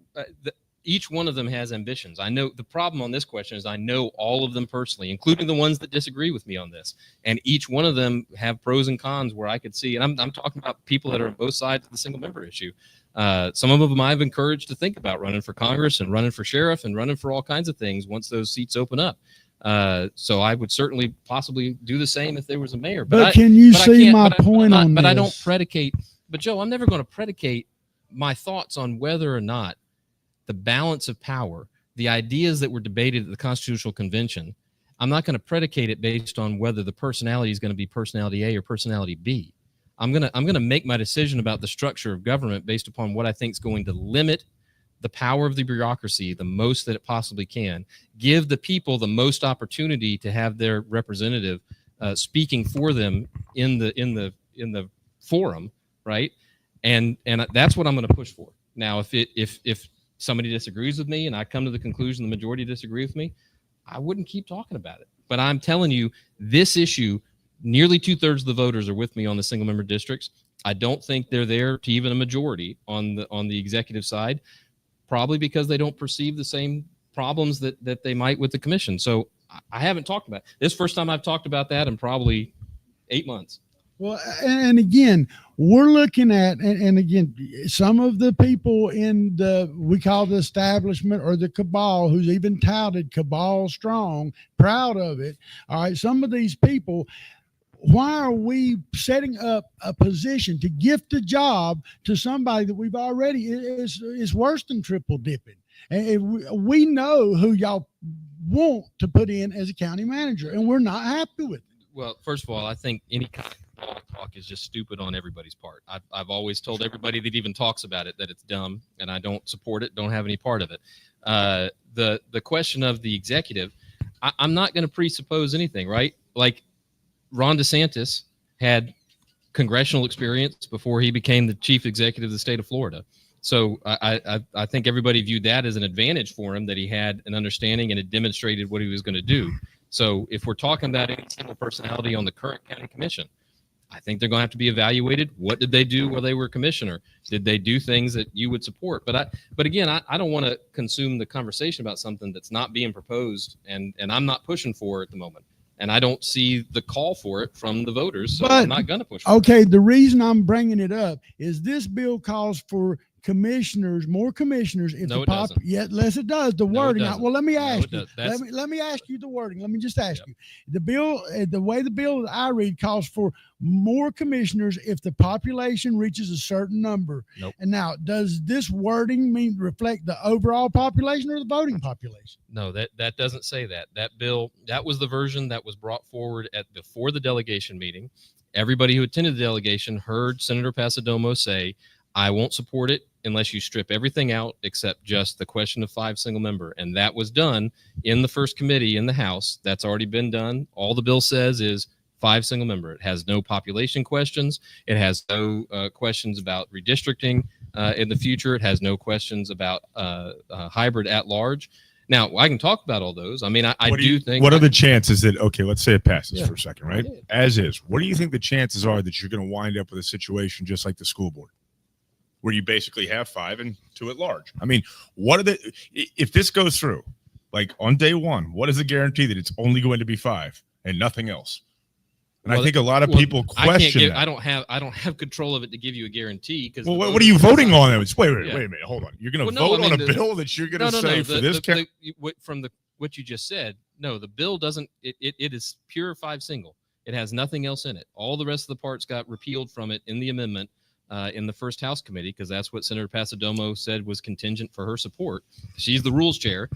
Speaker 3: each one of them has ambitions. I know the problem on this question is I know all of them personally, including the ones that disagree with me on this. And each one of them have pros and cons where I could see, and I'm talking about people that are on both sides of the single member issue. Some of them I've encouraged to think about running for Congress and running for sheriff and running for all kinds of things once those seats open up. So I would certainly possibly do the same if there was a mayor.
Speaker 2: But can you see my point on this?
Speaker 3: But I don't predicate. But Joe, I'm never going to predicate my thoughts on whether or not the balance of power, the ideas that were debated at the Constitutional Convention, I'm not going to predicate it based on whether the personality is going to be personality A or personality B. I'm going to make my decision about the structure of government based upon what I think is going to limit the power of the bureaucracy the most that it possibly can, give the people the most opportunity to have their representative speaking for them in the forum, right? And that's what I'm going to push for. Now, if somebody disagrees with me and I come to the conclusion the majority disagree with me, I wouldn't keep talking about it. But I'm telling you, this issue, nearly 2/3 of the voters are with me on the single member districts. I don't think they're there to even a majority on the executive side, probably because they don't perceive the same problems that they might with the commission. So I haven't talked about it. This is the first time I've talked about that in probably 8 months.
Speaker 2: Well, and again, we're looking at, and again, some of the people in we call the establishment or the cabal, who's even touted cabal strong, proud of it. All right. Some of these people, why are we setting up a position to gift a job to somebody that we've already is worse than triple dipping? And we know who y'all want to put in as a county manager, and we're not happy with it.
Speaker 3: Well, first of all, I think any kind of talk is just stupid on everybody's part. I've always told everybody that even talks about it that it's dumb, and I don't support it, don't have any part of it. The question of the executive, I'm not going to presuppose anything, right? Like Ron DeSantis had congressional experience before he became the chief executive of the state of Florida. So I think everybody viewed that as an advantage for him, that he had an understanding and had demonstrated what he was going to do. So if we're talking about any single personality on the current county commission, I think they're going to have to be evaluated. What did they do while they were commissioner? Did they do things that you would support? But again, I don't want to consume the conversation about something that's not being proposed, and I'm not pushing for it at the moment. And I don't see the call for it from the voters, so I'm not going to push for it.
Speaker 2: Okay, the reason I'm bringing it up is this bill calls for commissioners, more commissioners. If
Speaker 3: No,
Speaker 2: the
Speaker 3: it doesn't.
Speaker 2: Yes, it does. The
Speaker 3: No, it
Speaker 2: wording.
Speaker 3: doesn't.
Speaker 2: Well, let me
Speaker 3: No,
Speaker 2: ask
Speaker 3: it
Speaker 2: you.
Speaker 3: does. That's-
Speaker 2: Let me ask you the wording. Let me just ask you. The bill, the way the bill that I read calls for more commissioners if the population reaches a certain number.
Speaker 3: Nope.
Speaker 2: And now, does this wording reflect the overall population or the voting population?
Speaker 3: No, that doesn't say that. That bill, that was the version that was brought forward before the delegation meeting. Everybody who attended the delegation heard Senator Pasadomo say, I won't support it unless you strip everything out except just the question of 5 single member. And that was done in the first committee in the House. That's already been done. All the bill says is 5 single member. It has no population questions. It has no questions about redistricting in the future. It has no questions about hybrid at large. Now, I can talk about all those. I mean, I do think.
Speaker 4: What are the chances that, okay, let's say it passes
Speaker 3: Yeah.
Speaker 4: for a second, right? As is. What do you think the chances are that you're going to wind up with a situation just like the school board, where you basically have 5 and 2 at large? I mean, if this goes through, like on day one, what is the guarantee that it's only going to be 5 and nothing else? And
Speaker 3: Well,
Speaker 4: I think a lot of people question that.
Speaker 3: I don't have control of it to give you a guarantee. Because
Speaker 4: Well, what are you voting on? Wait a minute. Hold on. You're going to
Speaker 3: Well, no,
Speaker 4: vote
Speaker 3: I mean,
Speaker 4: on a bill that you're going to say for this county?
Speaker 3: What you just said, no, the bill doesn't. It is pure 5 single. It has nothing else in it. All the rest of the parts got repealed from it in the amendment in the first House committee, because that's what Senator Pasadomo said was contingent for her support. She's the rules chair,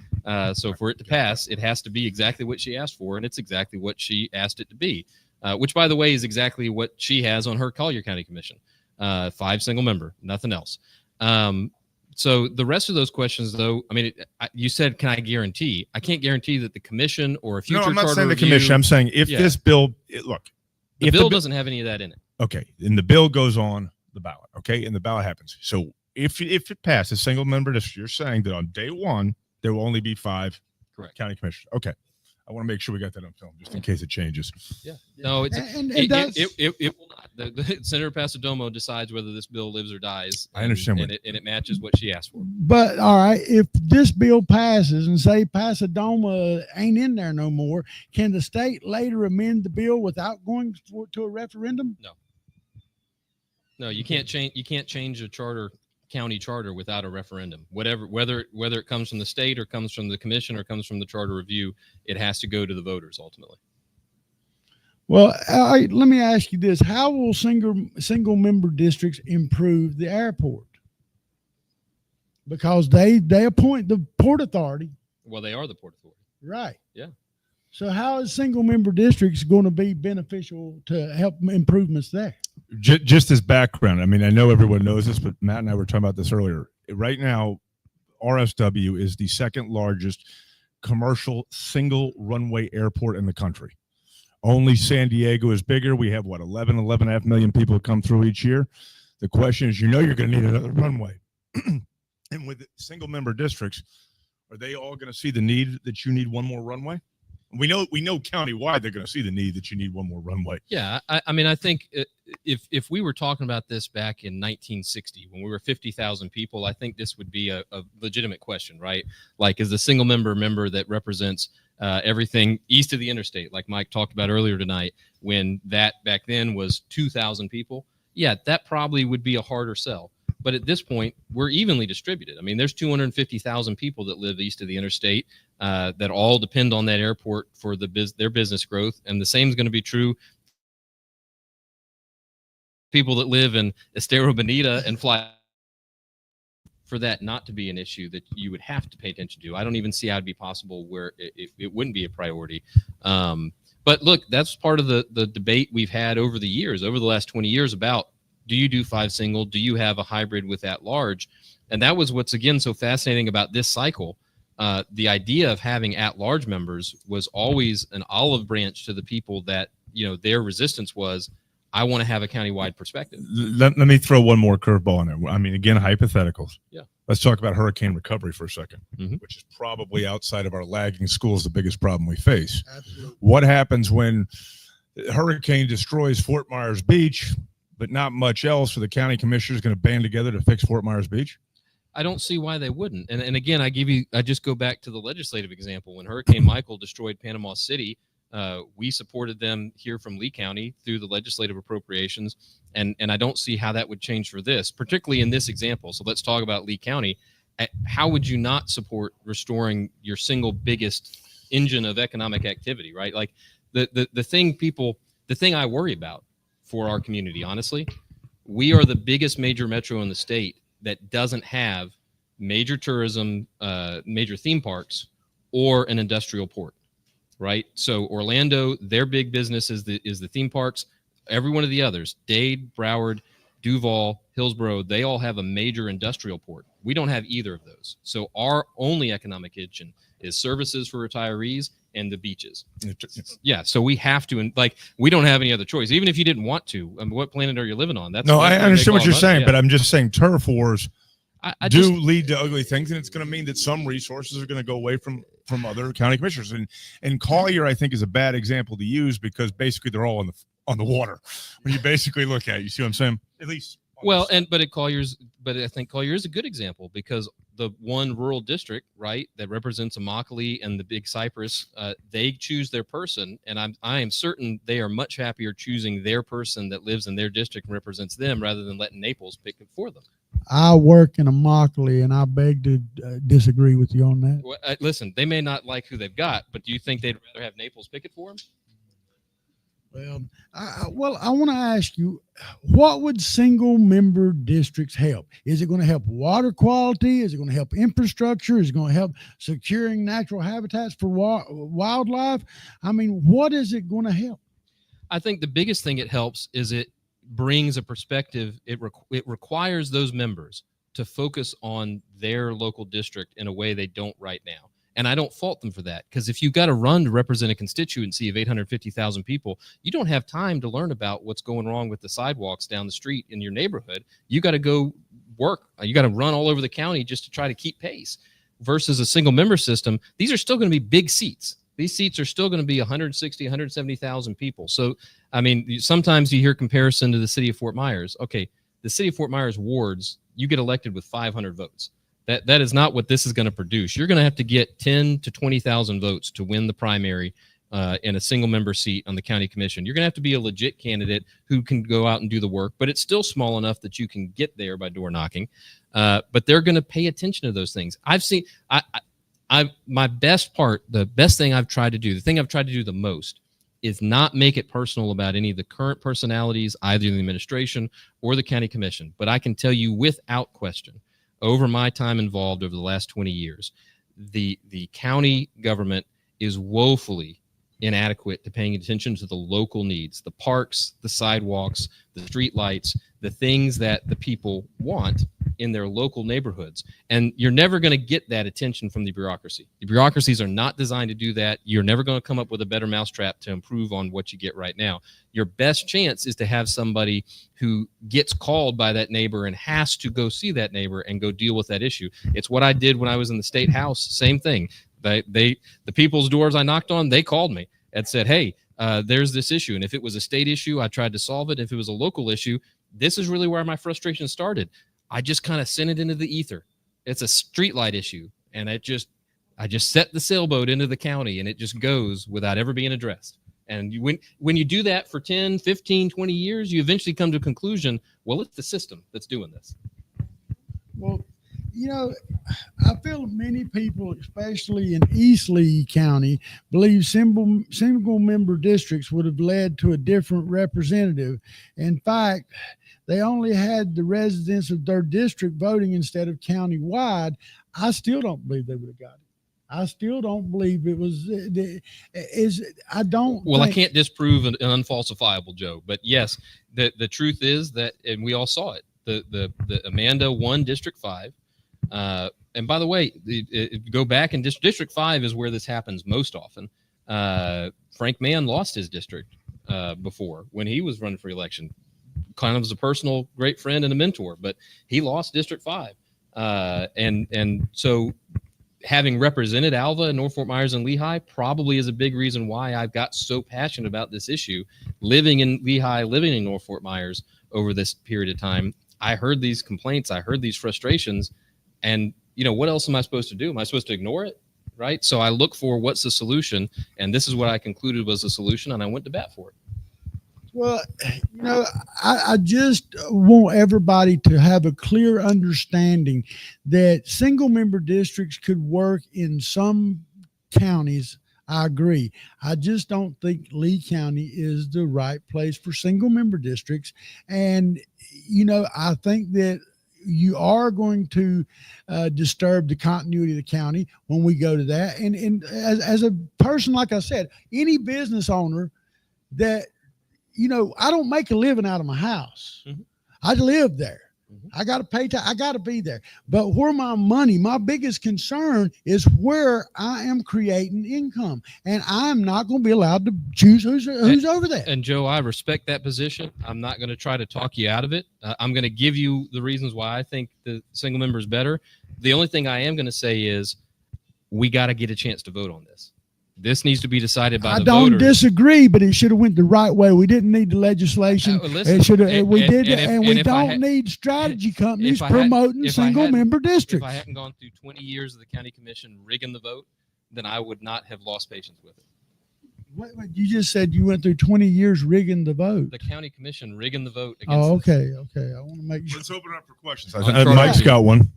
Speaker 3: so for it to pass, it has to be exactly what she asked for, and it's exactly what she asked it to be. Which, by the way, is exactly what she has on her Collier County Commission. 5 single member, nothing else. So the rest of those questions, though, I mean, you said, can I guarantee? I can't guarantee that the commission or a future
Speaker 4: No, I'm not
Speaker 3: charter
Speaker 4: saying the
Speaker 3: review,
Speaker 4: commission. I'm saying if
Speaker 3: Yeah.
Speaker 4: this bill,
Speaker 3: the bill doesn't have any of that in it.
Speaker 4: okay, and the bill goes on the ballot, okay, and the ballot happens. So if it passes single member district, you're saying that on day one there will only be 5
Speaker 3: Correct.
Speaker 4: county commissioners. Okay, I want to make sure we got that on film just in case it changes.
Speaker 3: Yeah. No, it's
Speaker 2: And
Speaker 3: it will not. Senator Pasadomo decides whether this bill lives or dies.
Speaker 4: I understand
Speaker 3: and it matches what she asked for.
Speaker 2: But all right, if this bill passes and say Pasadoma ain't in there no more, can the state later amend the bill without going to a referendum?
Speaker 3: No, you can't change. You can't change a county charter whether it comes from the state or comes from the commission or comes from the charter review, it has to go to the voters ultimately.
Speaker 2: Well, let me ask you this: how will single member districts improve the airport? Because they appoint the Port Authority.
Speaker 3: Well, they are the Port Authority.
Speaker 2: Right.
Speaker 3: Yeah.
Speaker 2: So how is single member districts going to be beneficial to help improvements there?
Speaker 4: Just as background, I mean, I know everyone knows this, but Matt and I were talking about this earlier. Right now, RSW is the second largest commercial single runway airport in the country. Only San Diego is bigger. We have 11.5 million people come through each year. The question is, you're going to need another runway. And with single member districts, are they all going to see the need that you need one more runway? We know countywide they're going to see the need that you need one more runway.
Speaker 3: Yeah, I mean, I think if we were talking about this back in 1960 when we were 50,000 people, I think this would be a legitimate question, right? Like, is the single member that represents everything east of the interstate, like Mike talked about earlier tonight, when that back then was 2,000 people? Yeah, that probably would be a harder sell. But at this point, we're evenly distributed. I mean, there's 250,000 people that live east of the interstate that all depend on that airport for their business growth. And the same is going to be true people that live in Estero Bonita and fly for that not to be an issue that you would have to pay attention to. I don't even see how it'd be possible where it wouldn't be a priority. But look, that's part of the debate we've had over the years, over the last 20 years about, do you do 5 single? Do you have a hybrid with at large? And that was what's, again, so fascinating about this cycle. The idea of having at large members was always an olive branch to the people that, their resistance was, I want to have a countywide perspective.
Speaker 4: Let me throw one more curveball in there. I mean, again, hypotheticals.
Speaker 3: Yeah.
Speaker 4: Let's talk about hurricane recovery for a second,
Speaker 3: Mm-hmm.
Speaker 4: which is probably outside of our lagging schools the biggest problem we face.
Speaker 2: Absolutely.
Speaker 4: What happens when a hurricane destroys Fort Myers Beach, but not much else? For the county commissioners going to band together to fix Fort Myers Beach?
Speaker 3: I don't see why they wouldn't. And again, I just go back to the legislative example. When Hurricane Michael destroyed Panama City, we supported them here from Lee County through the legislative appropriations. And I don't see how that would change for this, particularly in this example. So let's talk about Lee County. How would you not support restoring your single biggest engine of economic activity, right? Like the thing I worry about for our community, honestly, we are the biggest major metro in the state that doesn't have major tourism, major theme parks, or an industrial port, right? So Orlando, their big business is the theme parks. Every one of the others, Dade, Broward, Duval, Hillsborough, they all have a major industrial port. We don't have either of those. So our only economic engine is services for retirees and the beaches. Yeah, so we have to, and we don't have any other choice. Even if you didn't want to, I mean, what planet are you living on?
Speaker 4: I understand what you're saying, but I'm just saying turf wars lead to ugly things, and it's going to mean that some resources are going to go away from other county commissioners. And Collier, I think, is a bad example to use because basically they're all on the water. When you basically look at it, you see what I'm saying? At least.
Speaker 3: Well, I think Collier is a good example because the one rural district, right, that represents Immokalee and the Big Cypress, they choose their person, and I am certain they are much happier choosing their person that lives in their district and represents them rather than letting Naples pick it for them.
Speaker 2: I work in Immokalee, and I beg to disagree with you on that.
Speaker 3: Well, listen, they may not like who they've got, but do you think they'd rather have Naples pick it for them?
Speaker 2: Well, I want to ask you, what would single member districts help? Is it going to help water quality? Is it going to help infrastructure? Is it going to help securing natural habitats for wildlife? I mean, what is it going to help?
Speaker 3: I think the biggest thing it helps is it brings a perspective. It requires those members to focus on their local district in a way they don't right now. And I don't fault them for that, because if you've got to run to represent a constituency of 850,000 people, you don't have time to learn about what's going wrong with the sidewalks down the street in your neighborhood. You got to go work. You got to run all over the county just to try to keep pace. Versus a single member system, these are still going to be big seats. these seats are still going to be 160, 170,000 people. So, I mean, sometimes you hear comparison to the city of Fort Myers. Okay, the city of Fort Myers wards, you get elected with 500 votes. That is not what this is going to produce. You're going to have to get 10 to 20,000 votes to win the primary in a single member seat on the county commission. You're going to have to be a legit candidate who can go out and do the work, but it's still small enough that you can get there by door knocking. But they're going to pay attention to those things. I've seen, my best part, the best thing I've tried to do, the thing I've tried to do the most is not make it personal about any of the current personalities, either in the administration or the county commission. But I can tell you without question, over my time involved over the last 20 years, the county government is woefully inadequate to paying attention to the local needs, the parks, the sidewalks, the street lights, the things that the people want in their local neighborhoods. And you're never going to get that attention from the bureaucracy. The bureaucracies are not designed to do that. You're never going to come up with a better mousetrap to improve on what you get right now. Your best chance is to have somebody who gets called by that neighbor and has to go see that neighbor and go deal with that issue. It's what I did when I was in the state house. Same thing. The people's doors I knocked on, they called me and said, hey, there's this issue. And if it was a state issue, I tried to solve it. If it was a local issue, this is really where my frustration started. I just kind of sent it into the ether. It's a streetlight issue. And I just set the sailboat into the county, and it just goes without ever being addressed. And when you do that for 10, 15, 20 years, you eventually come to a conclusion, well, it's the system that's doing this.
Speaker 2: Well, you know, I feel many people, especially in East Lee County, believe single member districts would have led to a different representative. In fact, they only had the residents of their district voting instead of county-wide. I still don't believe they would have got it. I still don't believe it was. I don't.
Speaker 3: Well, I can't disprove an unfalsifiable, Joe. But yes, the truth is that, and we all saw it. The Amanda won District 5. And by the way, go back and District 5 is where this happens most often. Frank Mann lost his district before when he was running for election. Kind of as a personal great friend and a mentor, but he lost District 5. And so having represented Alva and North Fort Myers and Lehigh probably is a big reason why I've got so passionate about this issue. Living in Lehigh, living in North Fort Myers over this period of time, I heard these complaints, I heard these frustrations, and you know, what else am I supposed to do? Am I supposed to ignore it? Right? So I look for what's the solution, and this is what I concluded was the solution, and I went to bat for it.
Speaker 2: Well, you know, I just want everybody to have a clear understanding that single member districts could work in some counties. I agree. I just don't think Lee County is the right place for single member districts. And, you know, I think that you are going to disturb the continuity of the county when we go to that. And as a person, like I said, any business owner that, you know, I don't make a living out of my house. Mm-hmm. I live there. Mm-hmm. I got to pay. I got to be there. But where my money, my biggest concern is where I am creating income, and I'm not going to be allowed to choose who's over there.
Speaker 3: And Joe, I respect that position. I'm not going to try to talk you out of it. I'm going to give you the reasons why I think the single member is better. The only thing I am going to say is we got to get a chance to vote on this. This needs to be decided by the voters.
Speaker 2: I don't disagree, but it should have went the right way. We didn't need the legislation.
Speaker 3: Listen,
Speaker 2: it should have. We don't need strategy companies promoting single member districts.
Speaker 3: If I hadn't gone through 20 years of the county commission rigging the vote, then I would not have lost patience with it.
Speaker 2: Wait, you just said you went through 20 years rigging the vote.
Speaker 3: The county commission rigging the vote.
Speaker 2: Oh, okay, okay. I want to make sure.
Speaker 4: Let's open it up for questions. Mike's got one.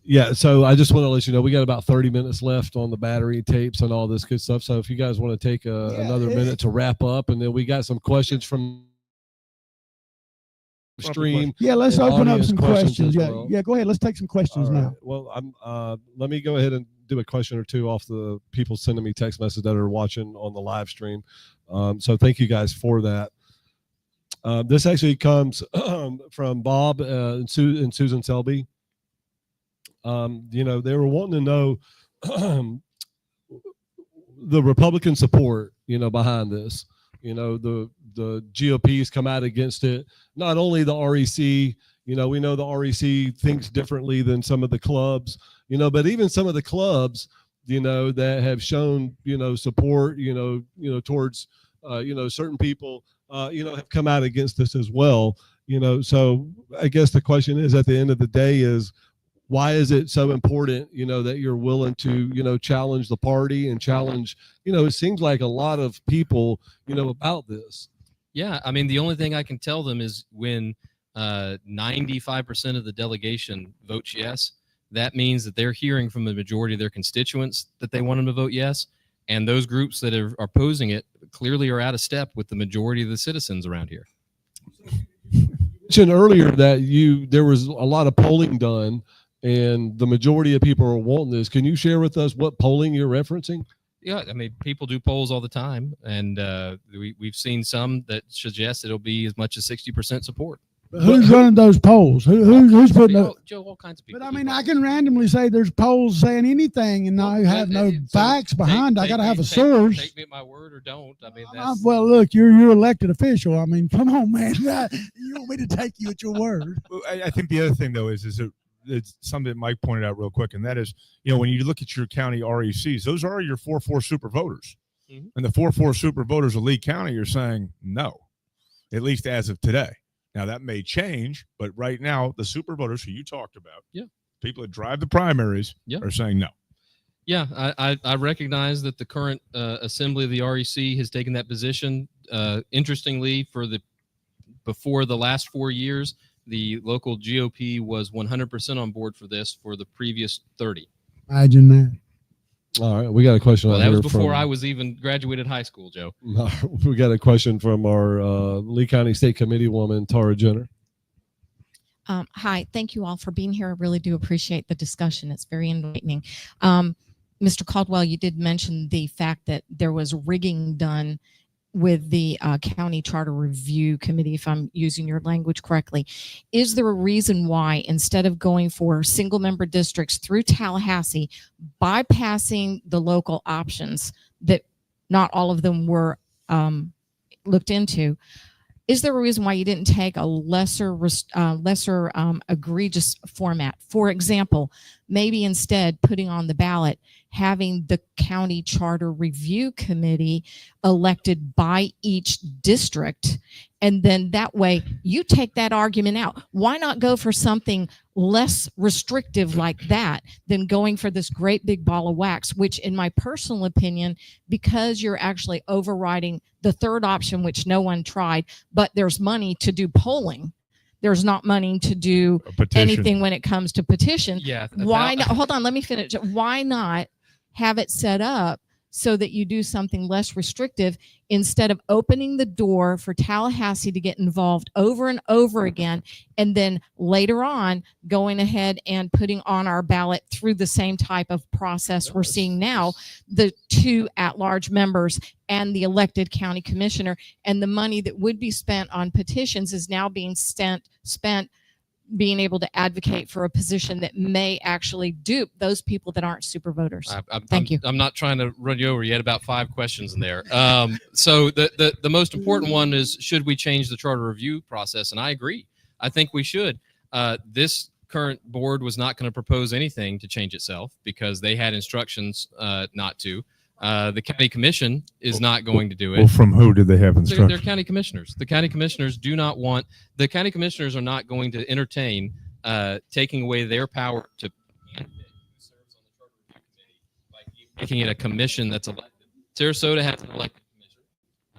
Speaker 5: Yeah, so I just want to let you know we got about 30 minutes left on the battery tapes and all this good stuff. So if you guys want to take another minute to wrap up, and then we got some questions from the stream.
Speaker 2: Yeah, let's open up some questions.
Speaker 5: Well.
Speaker 2: Yeah, go ahead. Let's take some questions now.
Speaker 5: Well, let me go ahead and do a question or two off the people sending me text messages that are watching on the live stream. So thank you guys for that. This actually comes from Bob and Susan Selby. You know, they were wanting to know the Republican support, you know, behind this. You know, the GOP's come out against it. Not only the REC, you know, we know the REC thinks differently than some of the clubs, you know, but even some of the clubs, that have shown, support, towards, certain people, have come out against this as well. So I guess the question is, at the end of the day, is why is it so important, that you're willing to, challenge the party and challenge, it seems like a lot of people, about this.
Speaker 3: Yeah, I mean, the only thing I can tell them is when 95% of the delegation votes yes, that means that they're hearing from the majority of their constituents that they want them to vote yes. And those groups that are opposing it clearly are out of step with the majority of the citizens around here.
Speaker 5: You mentioned earlier that there was a lot of polling done and the majority of people are wanting this. Can you share with us what polling you're referencing?
Speaker 3: Yeah, I mean, people do polls all the time, and we've seen some that suggest it'll be as much as 60% support.
Speaker 2: But who's running those polls? Who's putting those?
Speaker 3: Joe, all kinds of people.
Speaker 2: But I mean, I can randomly say there's polls saying anything, and I have no facts behind. I got to have a source.
Speaker 3: Take me at my word or don't. I mean,
Speaker 2: well, look, you're elected official. I mean, come on, man. You want me to take you at your word?
Speaker 4: Well, I think the other thing though is it's something that Mike pointed out real quick, and that is, when you look at your county RECs, those are your 4-4 super voters, and the 4-4 super voters of Lee County are saying no, at least as of today. Now that may change, but right now the super voters who you talked about, people that drive the primaries, are saying no.
Speaker 3: Yeah, I recognize that the current assembly of the REC has taken that position. Interestingly, before the last 4 years, the local GOP was 100% on board for this for the previous 30.
Speaker 2: Imagine that.
Speaker 5: All right, we got a question.
Speaker 3: Well, that was before I was even graduated high school, Joe.
Speaker 5: We got a question from our Lee County State Committee woman, Tara Jenner.
Speaker 6: Hi, thank you all for being here. I really do appreciate the discussion. It's very enlightening. Mr. Caldwell, you did mention the fact that there was rigging done with the County Charter Review Committee, if I'm using your language correctly. Is there a reason why, instead of going for single member districts through Tallahassee, bypassing the local options that not all of them were looked into, is there a reason why you didn't take a lesser egregious format? For example, maybe instead putting on the ballot, having the County Charter Review Committee elected by each district, and then that way you take that argument out. Why not go for something less restrictive like that than going for this great big ball of wax, which in my personal opinion, because you're actually overriding the third option, which no one tried, but there's money to do polling. There's not money to do anything when it comes to petition.
Speaker 3: Yeah.
Speaker 6: Why not? Hold on, let me finish. Why not have it set up so that you do something less restrictive instead of opening the door for Tallahassee to get involved over and over again, and then later on going ahead and putting on our ballot through the same type of process we're seeing now, the 2 at-large members and the elected county commissioner, and the money that would be spent on petitions is now being spent being able to advocate for a position that may actually dupe those people that aren't super voters. Thank you.
Speaker 3: I'm not trying to run you over. You had about 5 questions in there. So the most important one is, should we change the charter review process? And I agree. I think we should. This current board was not going to propose anything to change itself because they had instructions not to. The county commission is not going to do it.
Speaker 4: Well, from who did they have instructions?
Speaker 3: They're county commissioners. The county commissioners the county commissioners are not going to entertain taking away their power to making it a commission that's elected. Sarasota has an elected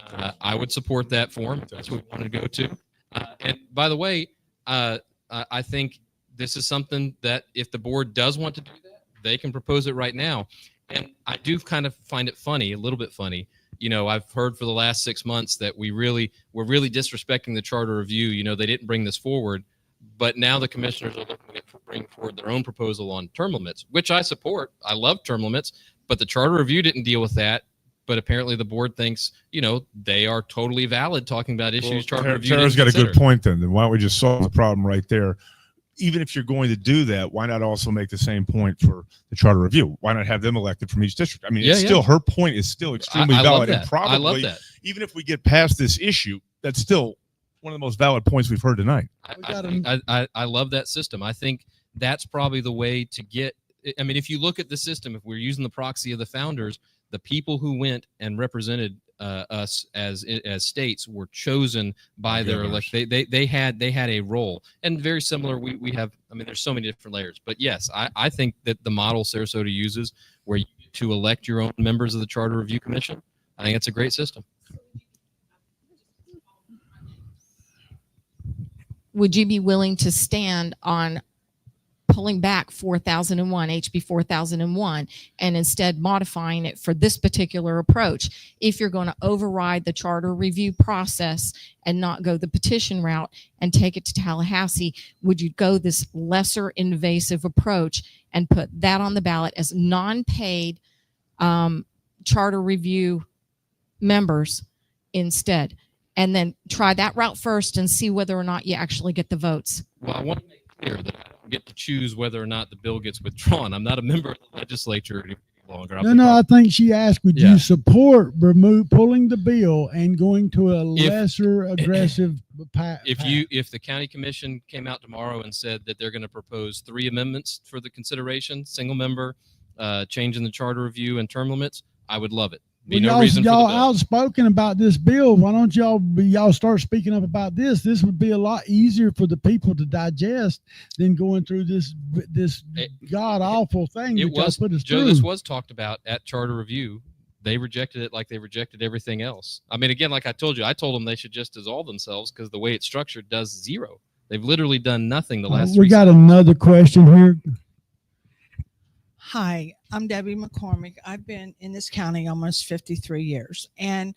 Speaker 3: commissioner. I would support that for them. That's what we want to go to. And by the way, I think this is something that if the board does want to do that, they can propose it right now. And I do kind of find it funny, a little bit funny. I've heard for the last 6 months that we're really disrespecting the charter review. They didn't bring this forward, but now the commissioners are looking to bring forward their own proposal on term limits, which I support. I love term limits, but the charter review didn't deal with that. But apparently the board thinks, they are totally valid talking about issues. Charter review.
Speaker 4: Tara's got a good point then. Why don't we just solve the problem right there? Even if you're going to do that, why not also make the same point for the charter review? Why not have them elected from each district? I mean, her point is still extremely valid. And probably,
Speaker 3: I love that.
Speaker 4: Even if we get past this issue, that's still one of the most valid points we've heard tonight.
Speaker 3: I love that system. I think that's probably the way to get I mean, if you look at the system, if we're using the proxy of the founders, the people who went and represented us as states were chosen by their elect. They had a role, and very similar. We have. I mean, there's so many different layers, but yes, I think that the model Sarasota uses, where you get to elect your own members of the Charter Review Commission, I think it's a great system.
Speaker 6: Would you be willing to stand on pulling back 4001, HB 4001, and instead modifying it for this particular approach? If you're going to override the charter review process and not go the petition route and take it to Tallahassee, would you go this lesser invasive approach and put that on the ballot as non-paid charter review members instead? And then try that route first and see whether or not you actually get the votes.
Speaker 3: Well, I want to make clear that I don't get to choose whether or not the bill gets withdrawn. I'm not a member of the legislature any longer.
Speaker 2: No, I think she asked, would
Speaker 3: Yeah.
Speaker 2: you support pulling the bill and going to a lesser aggressive path?
Speaker 3: If the county commission came out tomorrow and said that they're going to propose 3 amendments for the consideration, single member, changing the charter review and term limits, I would love it. Be no reason for the
Speaker 2: y'all
Speaker 3: bill.
Speaker 2: outspoken about this bill. Why don't y'all start speaking up about this? This would be a lot easier for the people to digest than going through this god awful thing that y'all put us
Speaker 3: Joe,
Speaker 2: through.
Speaker 3: this was talked about at charter review. They rejected it like they rejected everything else. I mean, again, like I told you, I told them they should just dissolve themselves because the way it's structured does 0. They've literally done nothing the last 3
Speaker 2: We got another question here.
Speaker 7: Hi, I'm Debbie McCormick. I've been in this county almost 53 years. And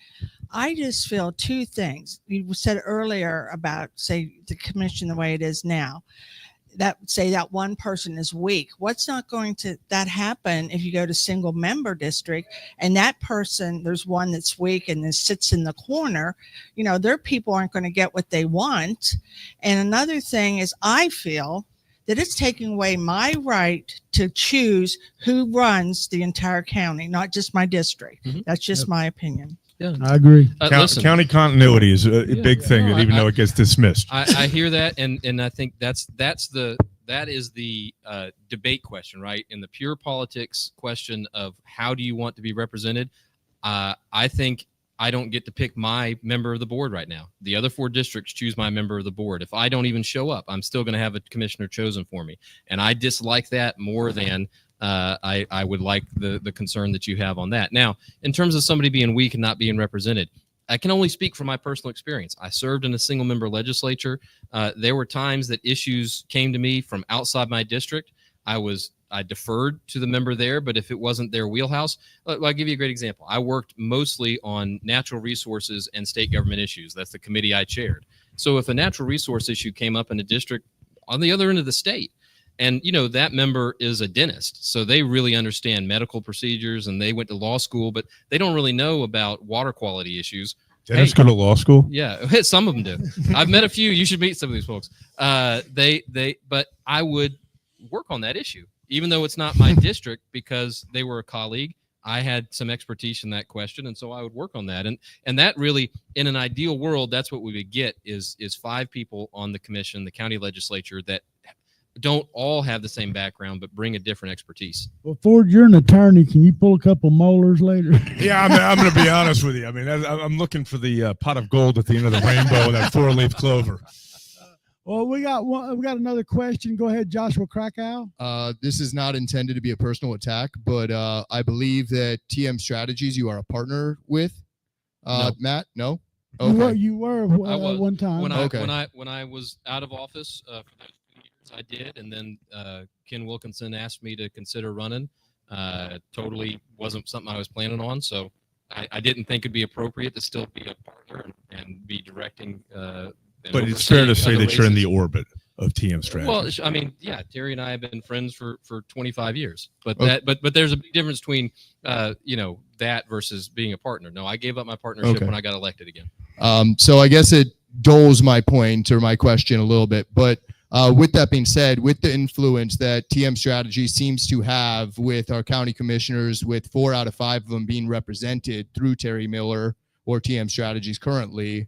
Speaker 7: I just feel 2 things. You said earlier about, say, the commission the way it is now, that say that one person is weak. What's not going to that happen if you go to single member district and that person, there's one that's weak and this sits in the corner, their people aren't going to get what they want. And another thing is I feel that it's taking away my right to choose who runs the entire county, not just my district.
Speaker 3: Mhm.
Speaker 7: That's just my opinion.
Speaker 3: Yeah.
Speaker 2: I agree.
Speaker 3: Listen,
Speaker 4: County continuity is a big thing,
Speaker 3: no,
Speaker 4: even though it gets dismissed.
Speaker 3: I hear that, and I think that is the debate question, right? In the pure politics question of how do you want to be represented, I think I don't get to pick my member of the board right now. The other 4 districts choose my member of the board. If I don't even show up, I'm still going to have a commissioner chosen for me, and I dislike that more than I would like the concern that you have on that. Now, in terms of somebody being weak and not being represented, I can only speak from my personal experience. I served in a single member legislature. There were times that issues came to me from outside my district. I deferred to the member there, but if it wasn't their wheelhouse, I'll give you a great example. I worked mostly on natural resources and state government issues. That's the committee I chaired. So if a natural resource issue came up in a district on the other end of the state, and that member is a dentist, so they really understand medical procedures and they went to law school, but they don't really know about water quality issues.
Speaker 4: Dentists go to law school?
Speaker 3: Yeah, some of them do. I've met a few. You should meet some of these folks. But I would work on that issue, even though it's not my district, because they were a colleague. I had some expertise in that question, and so I would work on that. And that really, in an ideal world, that's what we would get is 5 people on the commission, the county legislature, that don't all have the same background but bring a different expertise.
Speaker 2: Well, Ford, you're an attorney. Can you pull a couple molars later?
Speaker 4: Yeah, I'm going to be honest with you. I mean, I'm looking for the pot of gold at the end of the rainbow, that 4-leaf clover.
Speaker 2: Well, we got another question. Go ahead, Joshua Krakow.
Speaker 8: This is not intended to be a personal attack, but I believe that TM Strategies you are a partner with.
Speaker 3: No.
Speaker 8: Matt, no?
Speaker 2: You were
Speaker 3: I was.
Speaker 2: one time.
Speaker 3: When
Speaker 8: Okay.
Speaker 3: when I was out of office for those 2 years, I did, and then Ken Wilkinson asked me to consider running. Totally wasn't something I was planning on, so I didn't think it'd be appropriate to still be a partner and be directing.
Speaker 4: But it's fair to say
Speaker 3: other
Speaker 4: that you're in the
Speaker 3: races.
Speaker 4: orbit of TM Strategy.
Speaker 3: Well, I mean, yeah, Terry and I have been friends for 25 years, but
Speaker 8: Okay.
Speaker 3: but there's a big difference between that versus being a partner. No, I gave up my partnership
Speaker 8: Okay.
Speaker 3: when I got elected again.
Speaker 8: So I guess it doles my point or my question a little bit, but with that being said, with the influence that TM Strategy seems to have with our county commissioners, with 4 out of 5 of them being represented through Terry Miller or TM Strategies currently,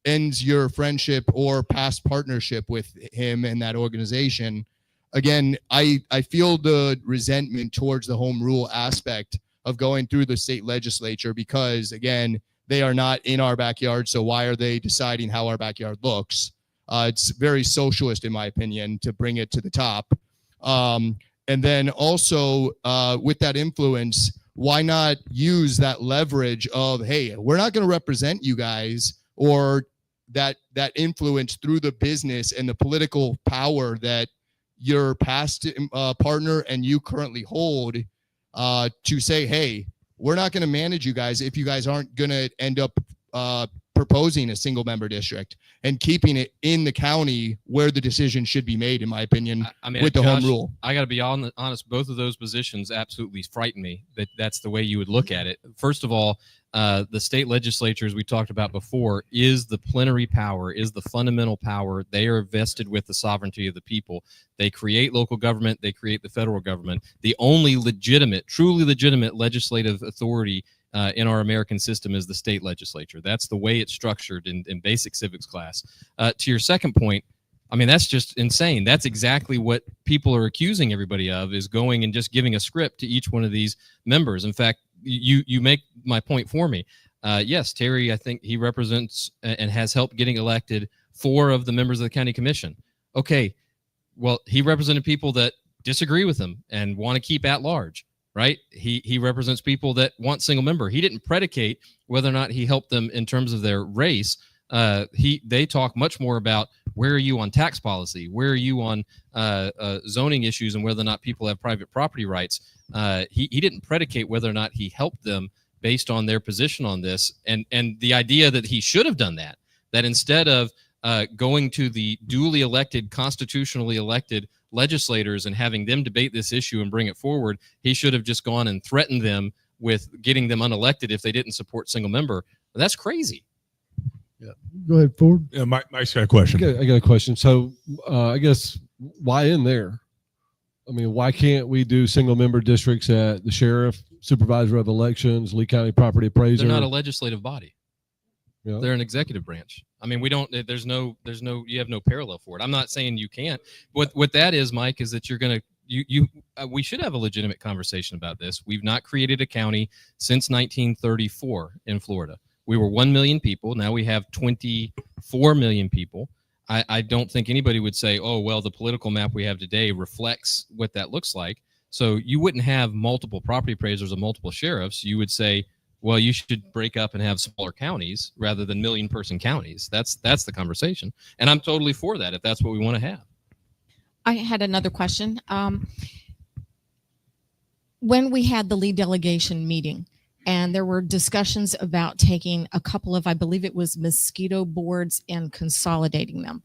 Speaker 8: ends your friendship or past partnership with him and that organization, again, I feel the resentment towards the home rule aspect of going through the state legislature because, again, they are not in our backyard. So why are they deciding how our backyard looks? It's very socialist, in my opinion, to bring it to the top. And then also with that influence, why not use that leverage of, hey, we're not going to represent you guys, or that influence through the business and the political power that your past partner and you currently hold to say, hey, we're not going to manage you guys if you guys aren't going to end up proposing a single member district and keeping it in the county where the decision should be made, in my opinion,
Speaker 3: I mean,
Speaker 8: with the
Speaker 3: Josh,
Speaker 8: home rule.
Speaker 3: I got to be honest. Both of those positions absolutely frighten me. That's the way you would look at it. First of all, the state legislature, as we talked about before, is the plenary power, is the fundamental power. They are vested with the sovereignty of the people. They create local government. They create the federal government. The only legitimate, truly legitimate legislative authority in our American system is the state legislature. That's the way it's structured in basic civics class. To your second point, I mean, that's just insane. That's exactly what people are accusing everybody of, is going and just giving a script to each one of these members. In fact, you make my point for me. Yes, Terry, I think he represents and has helped getting elected 4 of the members of the county commission. Okay, well, he represented people that disagree with him and want to keep at large. Right? He represents people that want single member. He didn't predicate whether or not he helped them in terms of their race. They talk much more about where are you on tax policy, where are you on zoning issues, and whether or not people have private property rights. He didn't predicate whether or not he helped them based on their position on this, and the idea that he should have done that instead of going to the duly elected, constitutionally elected legislators and having them debate this issue and bring it forward, he should have just gone and threatened them with getting them unelected if they didn't support single member. That's crazy.
Speaker 2: Yeah. Go ahead, Ford.
Speaker 4: Yeah, Mike's got a question.
Speaker 5: I got a question. So I guess why in there? I mean, why can't we do single member districts at the sheriff, supervisor of elections, Lee County property appraiser?
Speaker 3: They're not a legislative body.
Speaker 5: Yeah.
Speaker 3: They're an executive branch. I mean, you have no parallel for it. I'm not saying you can't. What that is, Mike, is that you're going to, we should have a legitimate conversation about this. We've not created a county since 1934 in Florida. We were 1 million people. Now we have 24 million people. I don't think anybody would say, oh, well, the political map we have today reflects what that looks like. So you wouldn't have multiple property appraisers or multiple sheriffs. You would say, well, you should break up and have smaller counties rather than million-person counties. That's the conversation. And I'm totally for that if that's what we want to have.
Speaker 6: I had another question. When we had the lead delegation meeting and there were discussions about taking a couple of, I believe it was mosquito boards and consolidating them,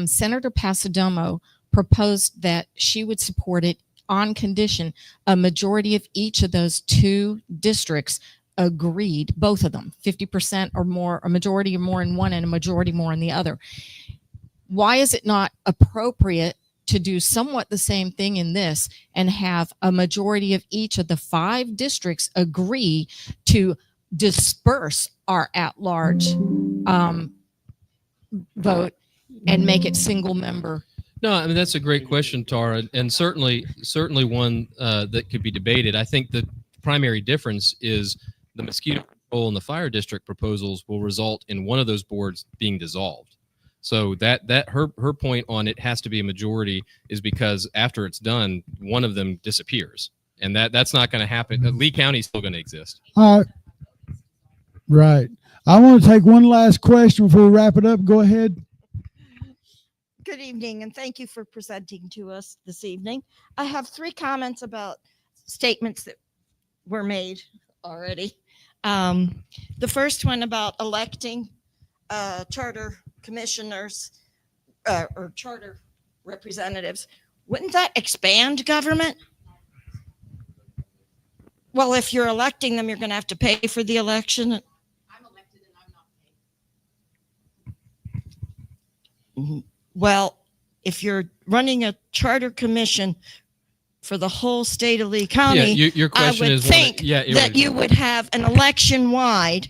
Speaker 6: Senator Pasadomo proposed that she would support it on condition a majority of each of those 2 districts agreed, both of them, 50% or more, a majority or more in one and a majority more in the other. Why is it not appropriate to do somewhat the same thing in this and have a majority of each of the 5 districts agree to disperse our at-large vote and make it single member?
Speaker 3: No, I mean, that's a great question, Tara, and certainly one that could be debated. I think the primary difference is the mosquito control and the fire district proposals will result in one of those boards being dissolved. So that her point on it has to be a majority is because after it's done, one of them disappears, and that's not going to happen. Lee County is still going to exist.
Speaker 2: Right. I want to take one last question before we wrap it up. Go ahead.
Speaker 9: Good evening, and thank you for presenting to us this evening. I have 3 comments about statements that were made already. The first one about electing charter commissioners or charter representatives. Wouldn't that expand government? Well, if you're electing them, you're going to have to pay for the election.
Speaker 6: I'm elected and I'm not paid.
Speaker 9: Well, if you're running a charter commission for the whole state of Lee County,
Speaker 3: your question
Speaker 9: I would
Speaker 3: is
Speaker 9: think that you would have an election-wide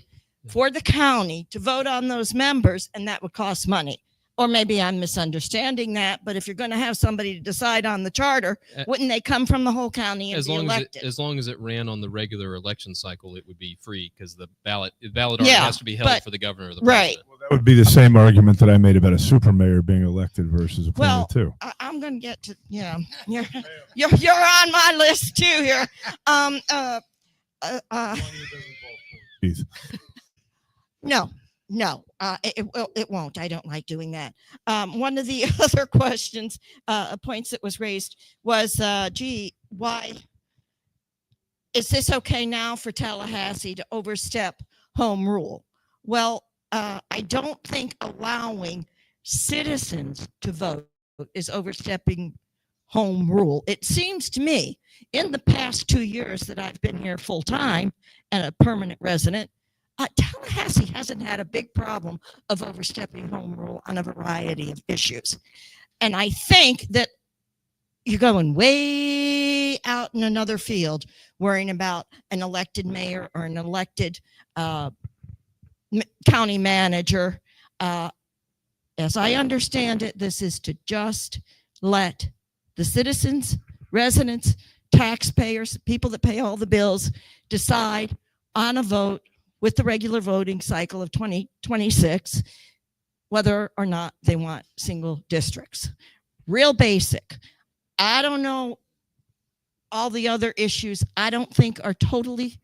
Speaker 9: for the county to vote on those members, and that would cost money. Or maybe I'm misunderstanding that, but if you're going to have somebody to decide on the charter,
Speaker 3: Uh,
Speaker 9: wouldn't they come from the whole county and
Speaker 3: As
Speaker 9: be
Speaker 3: long
Speaker 9: elected?
Speaker 3: as long as it ran on the regular election cycle, it would be free because the ballot already
Speaker 9: Yeah,
Speaker 3: has to be held
Speaker 9: but-
Speaker 3: for the governor or the
Speaker 9: right.
Speaker 3: president.
Speaker 4: Well, that would be the same argument that I made about a super mayor being elected versus appointed
Speaker 9: Well,
Speaker 4: too.
Speaker 9: I'm going to get to, yeah, you're on my list too here.
Speaker 4: Keith.
Speaker 9: No, it won't. I don't like doing that. One of the other questions, points that was raised was, gee, why is this okay now for Tallahassee to overstep home rule? Well, I don't think allowing citizens to vote is overstepping home rule. It seems to me in the past 2 years that I've been here full time and a permanent resident, Tallahassee hasn't had a big problem of overstepping home rule on a variety of issues. And I think that you're going way out in another field worrying about an elected mayor or an elected county manager. As I understand it, this is to just let the citizens, residents, taxpayers, people that pay all the bills, decide on a vote with the regular voting cycle of 2026 whether or not they want single districts. Real basic. I don't know all the other issues. I don't think are totally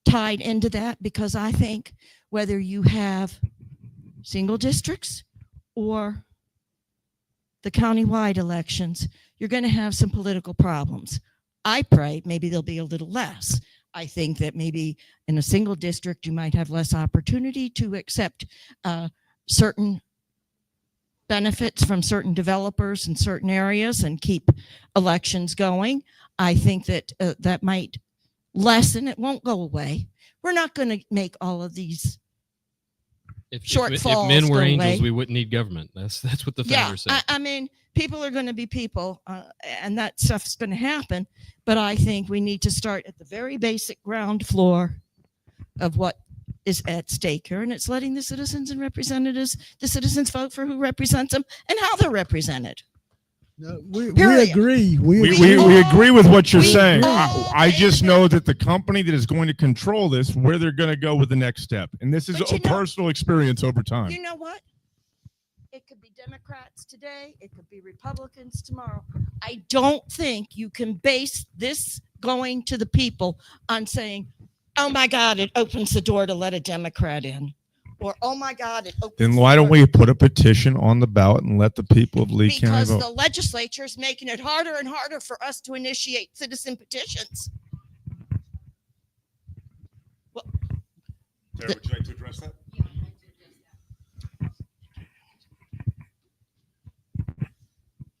Speaker 9: tied into that, because I think whether you have single districts or the countywide elections, you're going to have some political problems. I pray maybe there'll be a little less. I think that maybe in a single district, you might have less opportunity to accept certain benefits from certain developers in certain areas and keep elections going. I think that that might lessen. It won't go away. We're not going to make all of these
Speaker 3: If
Speaker 9: shortfalls
Speaker 3: men were
Speaker 9: go
Speaker 3: angels,
Speaker 9: away.
Speaker 3: we wouldn't need government. That's what the founders said.
Speaker 9: I mean, people are going to be people, and that stuff's going to happen. But I think we need to start at the very basic ground floor of what is at stake here, and it's letting the citizens and representatives, the citizens vote for who represents them and how they're represented.
Speaker 2: No, we
Speaker 9: Period.
Speaker 2: agree.
Speaker 4: We agree with what you're
Speaker 9: We
Speaker 4: saying.
Speaker 9: all
Speaker 4: I just know that the company that is going to control this, where they're going to go with the next step. And this is
Speaker 9: But
Speaker 4: a
Speaker 9: you know-
Speaker 4: personal experience over time.
Speaker 9: You know what? It could be Democrats today. It could be Republicans tomorrow. I don't think you can base this going to the people on saying, oh my God, it opens the door to let a Democrat in. Or, oh my God, it opens
Speaker 4: Then
Speaker 9: the
Speaker 4: why don't
Speaker 9: door.
Speaker 4: we put a petition on the ballot and let the people of Lee County
Speaker 9: Because
Speaker 4: vote?
Speaker 9: the legislature is making it harder and harder for us to initiate citizen petitions.
Speaker 4: Sarah, would you like to address that?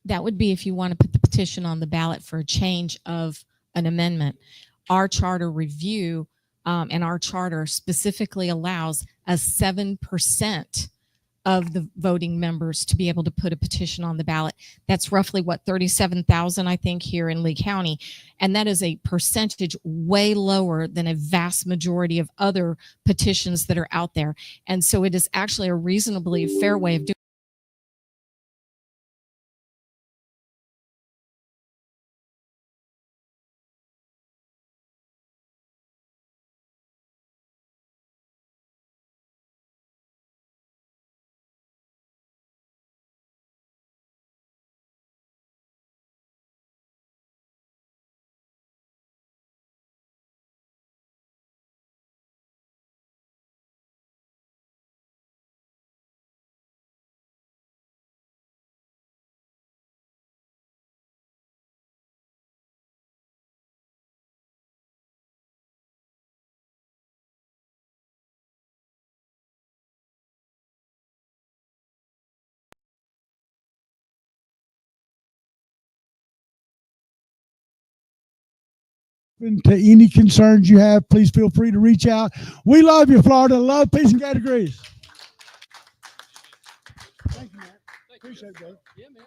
Speaker 6: That would be if you want to put the petition on the ballot for a change of an amendment. Our charter review and our charter specifically allows a 7% of the voting members to be able to put a petition on the ballot. That's roughly 37,000, I think, here in Lee County. And that is a percentage way lower than a vast majority of other petitions that are out there. And so it is actually a reasonably fair way of doing.
Speaker 2: To any concerns you have, please feel free to reach out. We love you, Florida. Love, peace, and categories. Thank you, man. Appreciate it, Joe.
Speaker 3: Yeah, man.